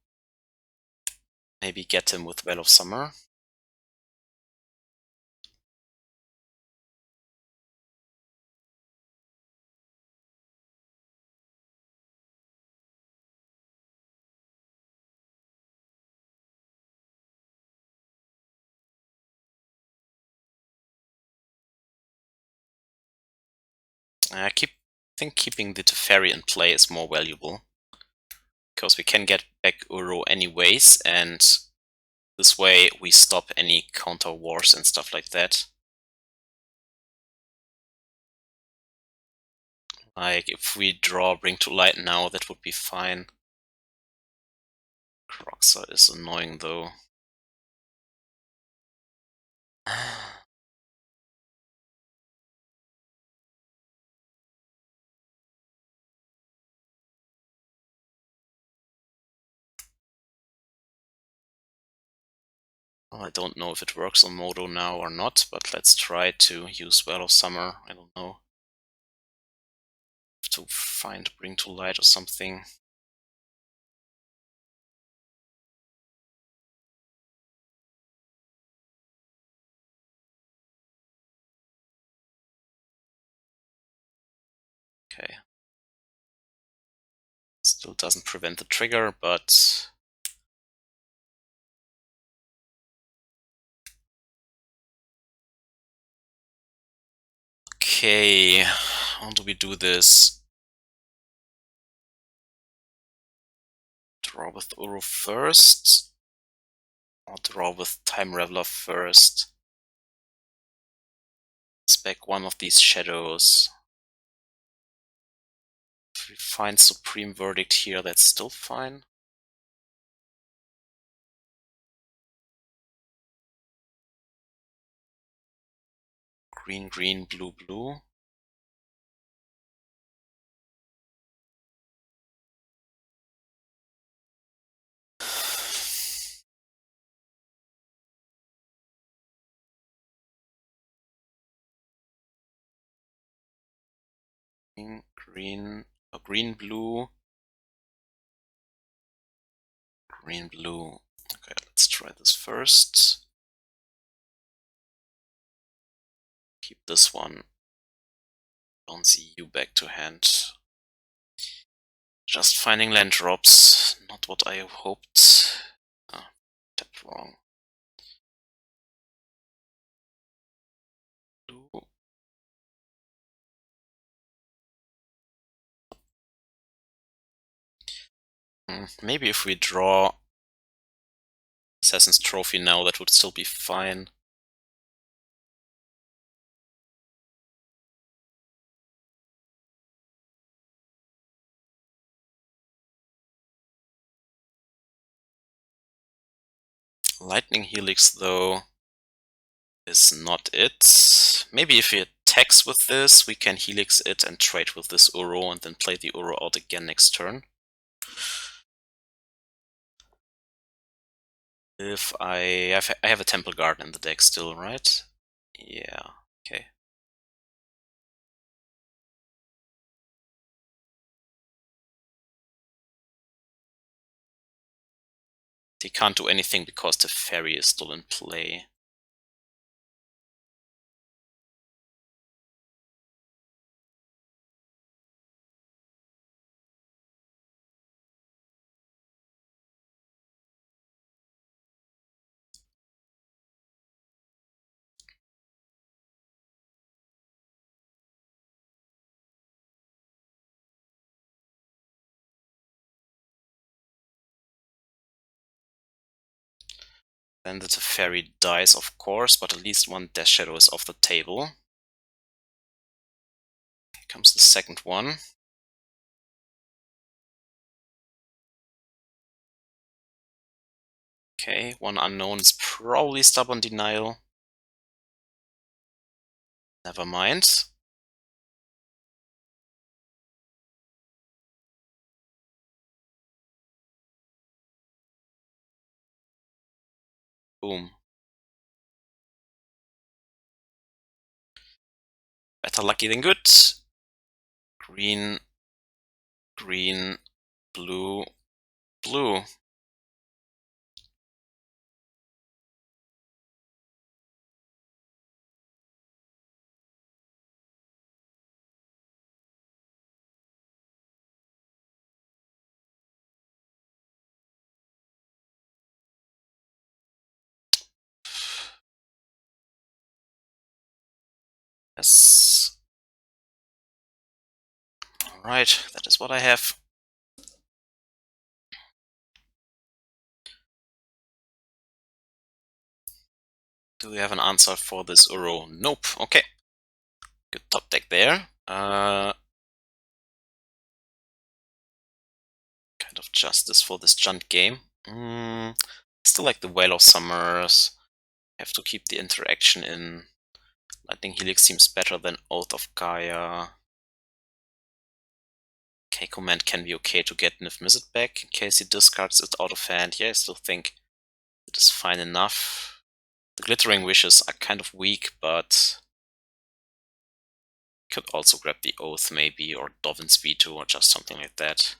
maybe get him with Veil of Summer. I think keeping the Teferi in play is more valuable, because we can get back Uro anyways, and this way we stop any counter wars and stuff like that. Like, if we draw Bring to Light now, that would be fine. Croxa is annoying though. Well, I don't know if it works on Modo now or not, but let's try to use Well of Summer. I don't know. Have to find Bring to Light or something. Okay. Still doesn't prevent the trigger, but... Okay, how do we do this? Draw with Uro first? Or draw with Time Raveler first? Spec one of these shadows. If we find Supreme Verdict here, that's still fine. Green, green, blue, blue. Green, green, blue. Green, blue. Okay, let's try this first. Keep this one. Don't see you back to hand. Just finding land drops. Not what I hoped. Ah, tapped wrong. Blue. Maybe if we draw Assassin's Trophy now, that would still be fine. Lightning Helix, though, is not it. Maybe if he attacks with this, we can Helix it and trade with this Uro and then play the Uro out again next turn. If I have a Temple Garden in the deck still, right? Yeah, okay. He can't do anything because the Teferi is still in play. Then the Teferi dies, of course, but at least one Death Shadow is off the table. Here comes the second one. Okay, one unknown is probably Stubborn Denial. Never mind. Boom. Better lucky than good. Green, green, blue, blue. Yes. Alright, that is what I have. Do we have an answer for this Uro? Nope. Okay. Good top deck there. Kind of justice for this Junt game. Still like the Whale of Summers. Have to keep the interaction in. Lightning Helix seems better than Oath of Gaia. K-Command can be okay to get Niv-Mizzet back in case he discards it out of hand. Yeah, I still think it is fine enough. The Glittering Wishes are kind of weak, but could also grab the Oath maybe, or Dovin's Veto, or just something like that.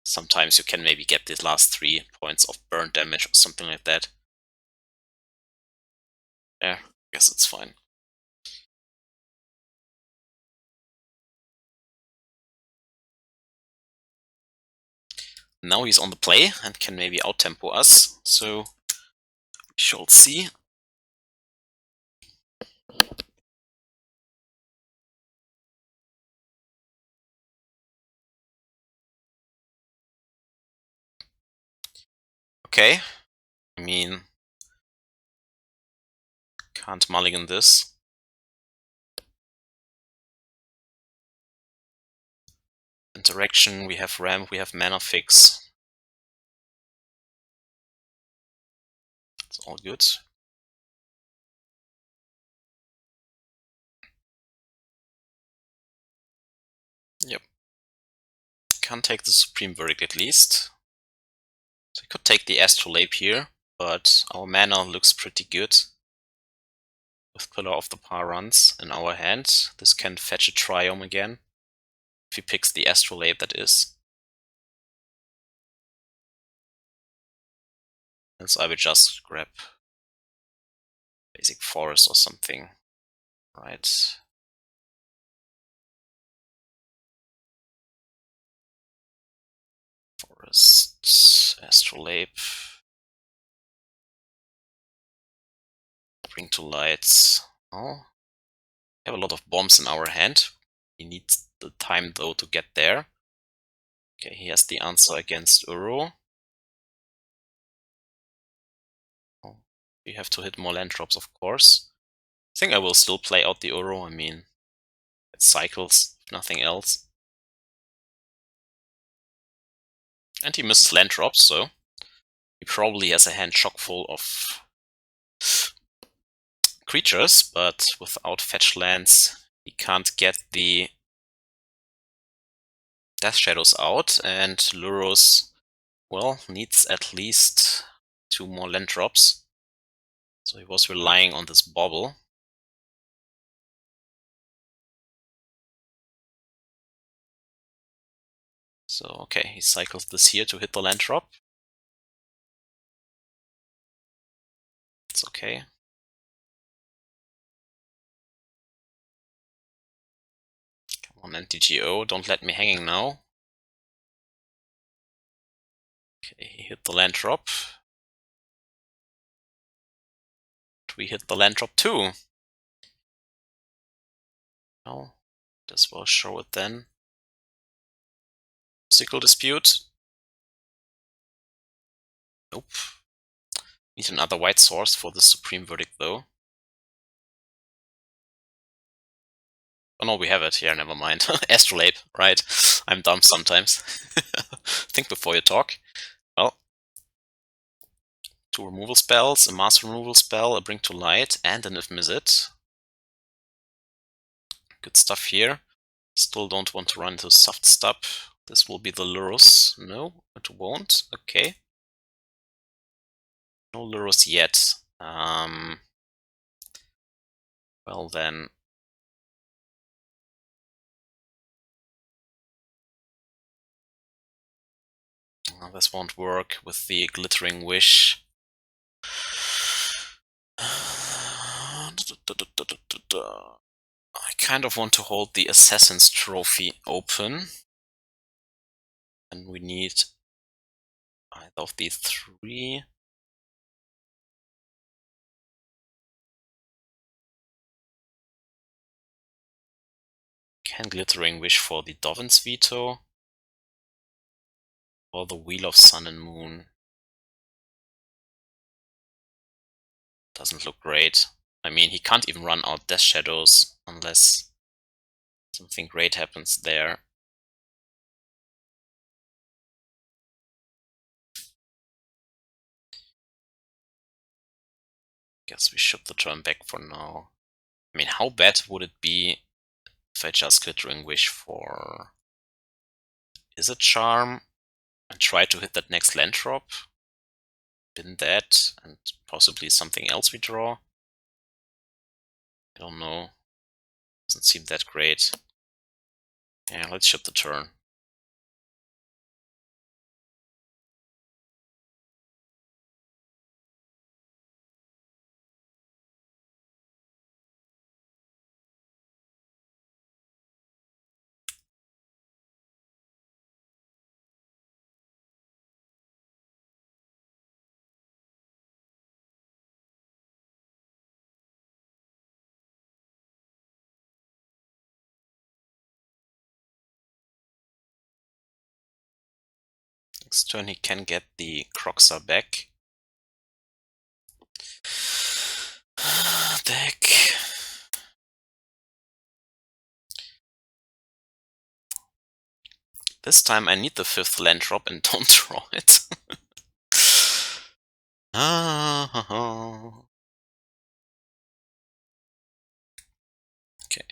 Sometimes you can maybe get the last 3 points of burn damage or something like that. Yeah, I guess it's fine. Now he's on the play and can maybe out-tempo us, so we shall see. Okay, I mean, can't mulligan this. Interaction, we have ramp, we have mana fix. It's all good. Yep. Can't take the Supreme Verdict at least. So I could take the Astrolabe here, but our mana looks pretty good. With Pillar of the Paruns in our hand, this can fetch a Triome again. If he picks the Astrolabe, that is. And so I would just grab Basic Forest or something. Right. Forest, Astrolabe. Bring to light. Oh. We have a lot of bombs in our hand. He needs the time though to get there. Okay, he has the answer against Uro. Oh, we have to hit more land drops, of course. I think I will still play out the Uro. I mean, it cycles, if nothing else. And he misses land drops, so he probably has a hand chock full of creatures, but without fetch lands, he can't get the Death Shadows out, and Luros, well, needs at least 2 more land drops. So he was relying on this bobble. So, okay, he cycles this here to hit the land drop. It's okay. Come on, NTGO, don't let me hanging now. Okay, he hit the land drop. We hit the land drop too. Oh, this will show it then. Sickle Dispute. Nope. Need another white source for the Supreme Verdict though. Oh no, we have it. Yeah, never mind. Astrolabe, right? I'm dumb sometimes. Think before you talk. Well, 2 removal spells, a mass removal spell, a Bring to Light, and a Niv-Mizzet. Good stuff here. Still don't want to run into soft stuff. This will be the Lurus. No, it won't. Okay. No Lurus yet. Well then. This won't work with the Glittering Wish. I kind of want to hold the Assassin's Trophy open. And we need either of these 3. Can Glittering Wish for the Dovin's Veto? Or the Wheel of Sun and Moon? Doesn't look great. I mean, he can't even run out Death Shadows unless something great happens there. Guess we ship the turn back for now. I mean, how bad would it be if I just Glittering Wish for Izzet Charm and try to hit that next land drop? Bin that, and possibly something else we draw? I don't know. Doesn't seem that great. Yeah, let's ship the turn. Next turn he can get the Croxa back. Deck. This time I need the 5th land drop and don't draw it. Okay.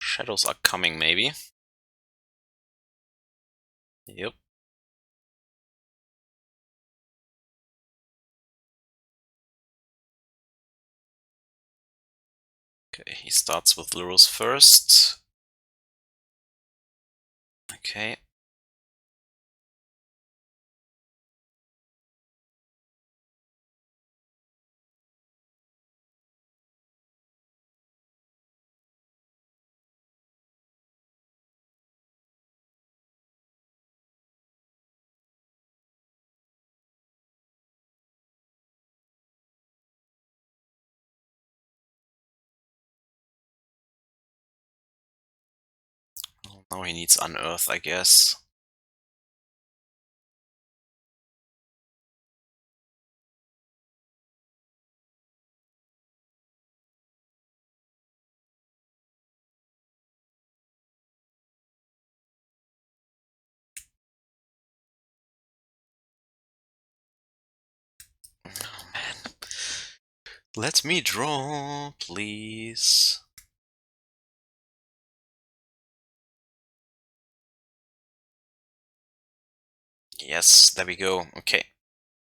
Shadows are coming, maybe. Yep. Okay, he starts with Lurus first. Okay. Well, now he needs Unearth, I guess. Oh man. Let me draw, please. Yes, there we go. Okay.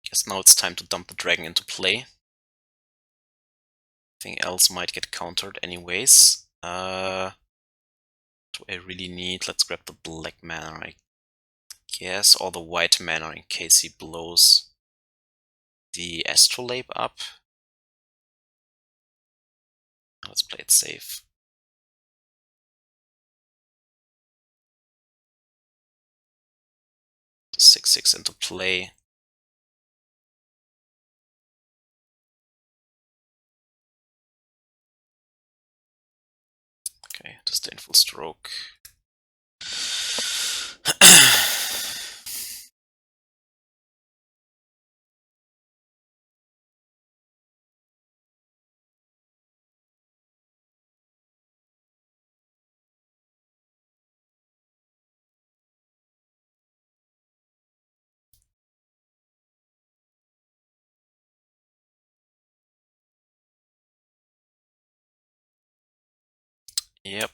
Guess now it's time to dump the dragon into play. Anything else might get countered anyways. Do I really need? Let's grab the black mana, I guess, or the white mana in case he blows the Astrolabe up. Let's play it safe. The 6/6 into play. Okay, Disdainful Stroke. Yep.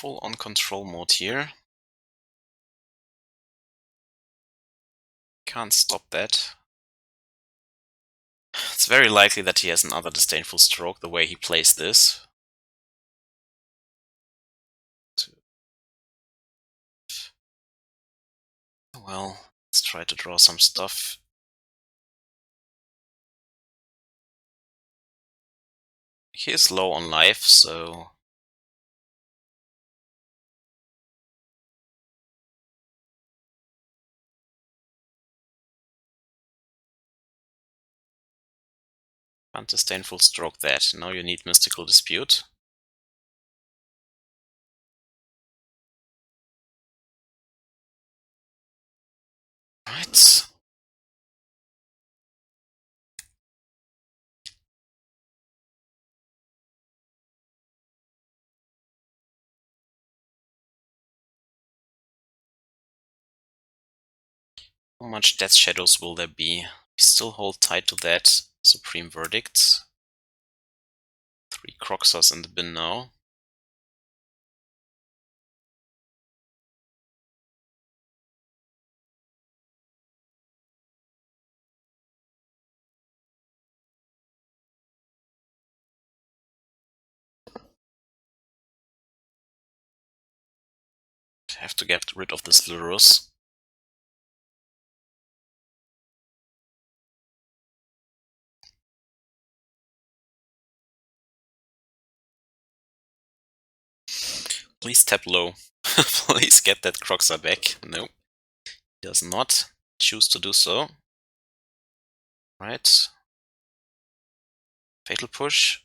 full on control mode here. Can't stop that. It's very likely that he has another Disdainful Stroke, the way he plays this. Well, let's try to draw some stuff. He is low on life, so... Can't Disdainful Stroke that. Now you need Mystical Dispute. Right. How much Death Shadows will there be? We still hold tight to that Supreme Verdict. 3 Croxas in the bin now. Have to get rid of this Lurus. Please tap low. Please get that Croxa back. No. He does not choose to do so. Right. Fatal Push.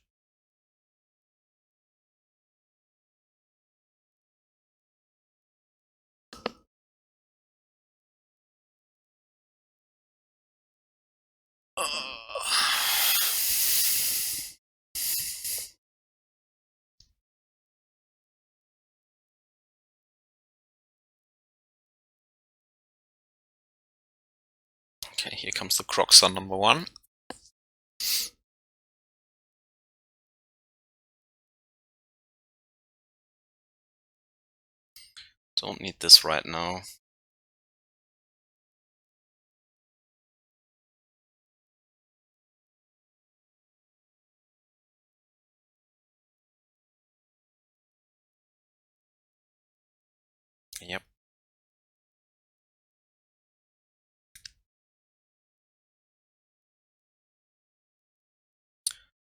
Okay, here comes the Croxa number 1. Don't need this right now. Yep.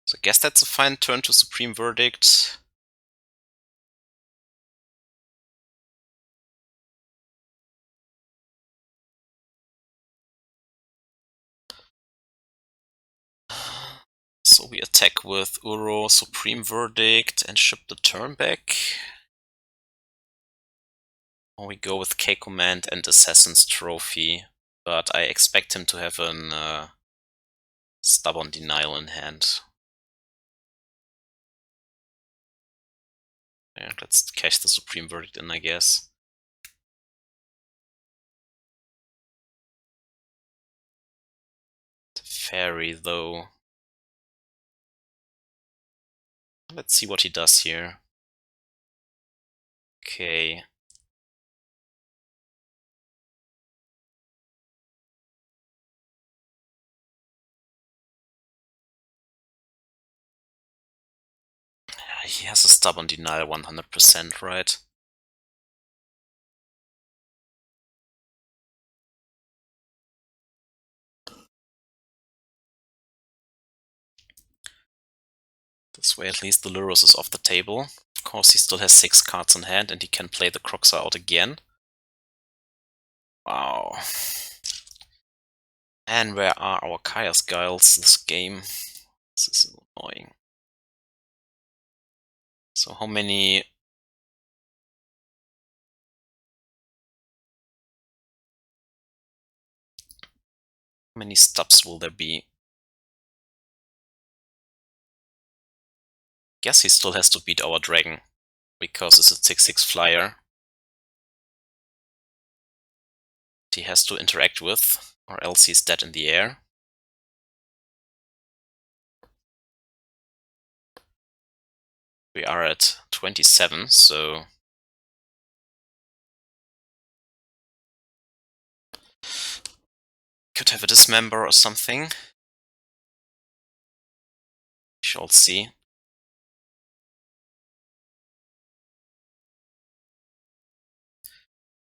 So I guess that's a fine turn to Supreme Verdict. So we attack with Uro, Supreme Verdict, and ship the turn back. Or we go with K-Command and Assassin's Trophy, but I expect him to have an Stubborn Denial in hand. Yeah, let's cash the Supreme Verdict in, I guess. Teferi, though. Let's see what he does here. Okay. He has a Stubborn Denial 100%, right? This way at least the Lurus is off the table. Of course he still has 6 cards in hand and he can play the Croxa out again. Wow. And where are our Chaos Guiles this game? This is annoying. So how many stubs will there be? Guess he still has to beat our dragon, because it's a 6/6 flyer. He has to interact with, or else he's dead in the air. We are at 27, so Could have a Dismember or something. Shall see.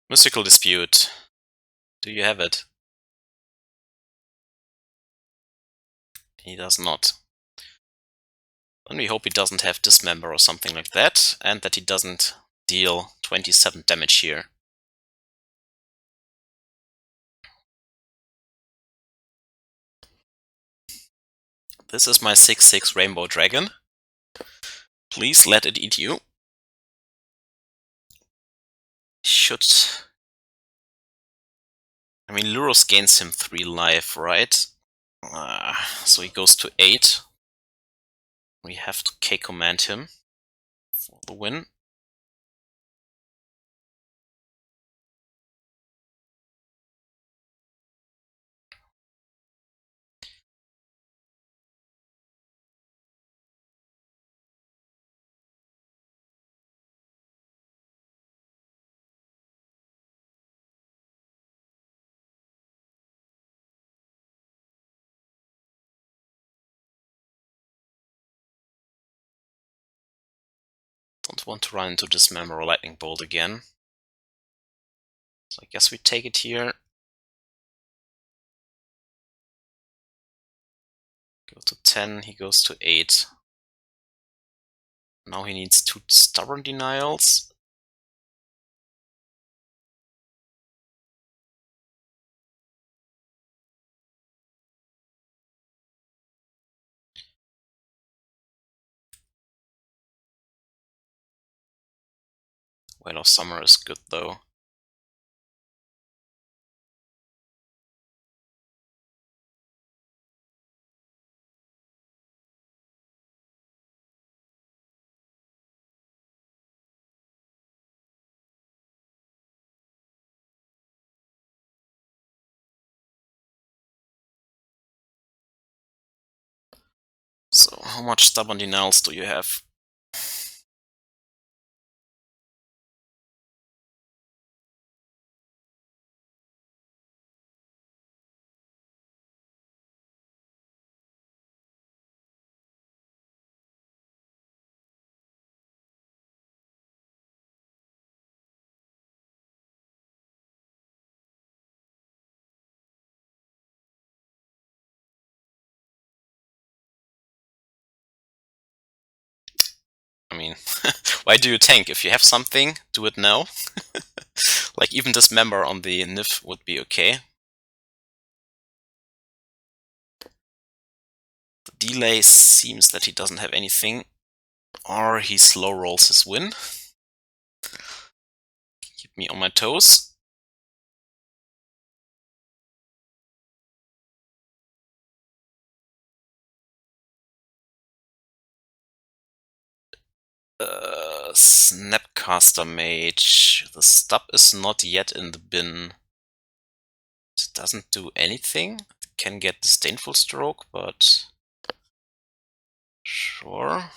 Mystical Dispute. Do you have it? He does not. Then we hope he doesn't have Dismember or something like that, and that he doesn't deal 27 damage here. This is my 6/6 Rainbow Dragon. Please let it eat you. Should... I mean, Luros gains him 3 life, right? So he goes to 8. We have to K-command him for the win. Don't want to run into Dismember or Lightning Bolt again. So I guess we take it here. Go to 10, he goes to 8. Now he needs 2 Stubborn Denials. Well of Summer is good though. So how much Stubborn Denials do you have? I mean, why do you tank? If you have something, do it now. Like even Dismember on the Niv would be okay. The delay seems that he doesn't have anything. Or he slow rolls his win. Keep me on my toes. Snapcaster Mage. The stub is not yet in the bin. It doesn't do anything. It can get Disdainful Stroke, but... sure.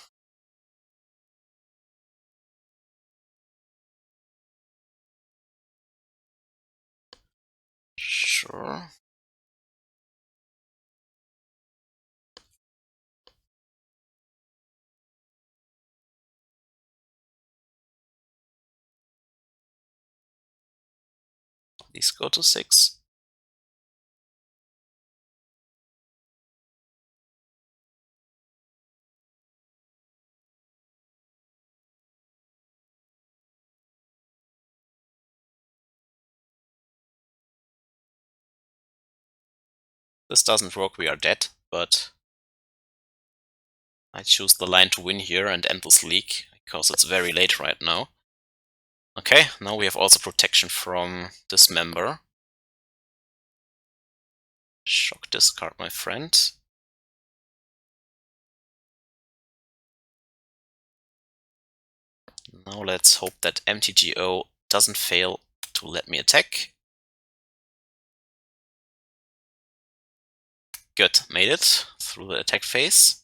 Sure. These go to 6. This doesn't work, we are dead, but I choose the line to win here and end this league, because it's very late right now. Okay, now we have also protection from Dismember. Shock discard, my friend. Now let's hope that MTGO doesn't fail to let me attack. Good, made it through the attack phase.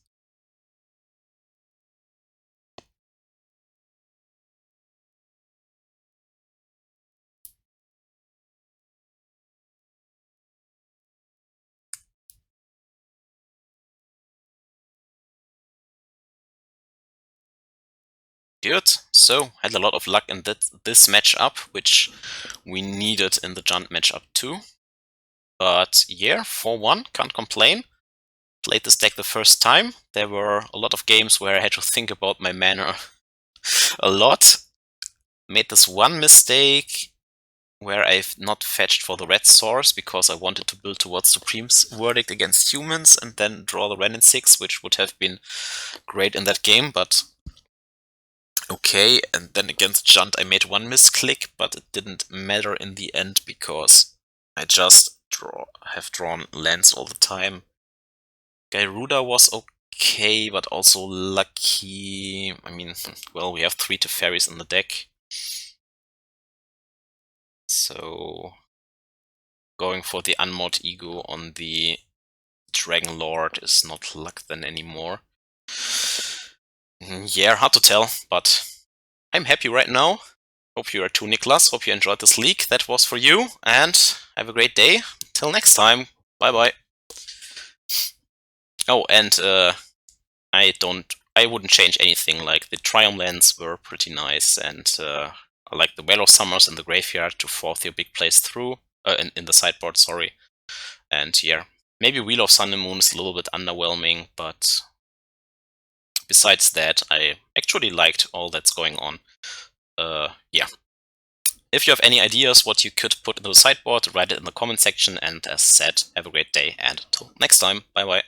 Good. So, had a lot of luck in this matchup, which we needed in the Junt matchup too. But yeah, 4-1, can't complain. Played this deck the first time. There were a lot of games where I had to think about my mana a lot. Made this one mistake where I've not fetched for the red source because I wanted to build towards Supreme's Verdict against humans and then draw the Wrenn and Six, which would have been great in that game, but okay. And then against Junt I made one misclick, but it didn't matter in the end because I just have drawn lands all the time. Gyruda was okay, but also lucky. I mean, well, we have 3 Teferis in the deck. So, going for the Unmod Ego on the Dragon Lord is not luck then anymore. Yeah, hard to tell, but I'm happy right now. Hope you are too, Niklas. Hope you enjoyed this leak. That was for you, and have a great day. Till next time. Bye-bye. Oh, and I wouldn't change anything. Like, the Triome lands were pretty nice, and I like the Well of Summers in the graveyard to force your big plays through, in the sideboard, sorry. And yeah, maybe Wheel of Sun and Moon is a little bit underwhelming, but besides that, I actually liked all that's going on. Yeah. If you have any ideas what you could put into the sideboard, write it in the comment section, and as said, have a great day, and till next time, bye bye.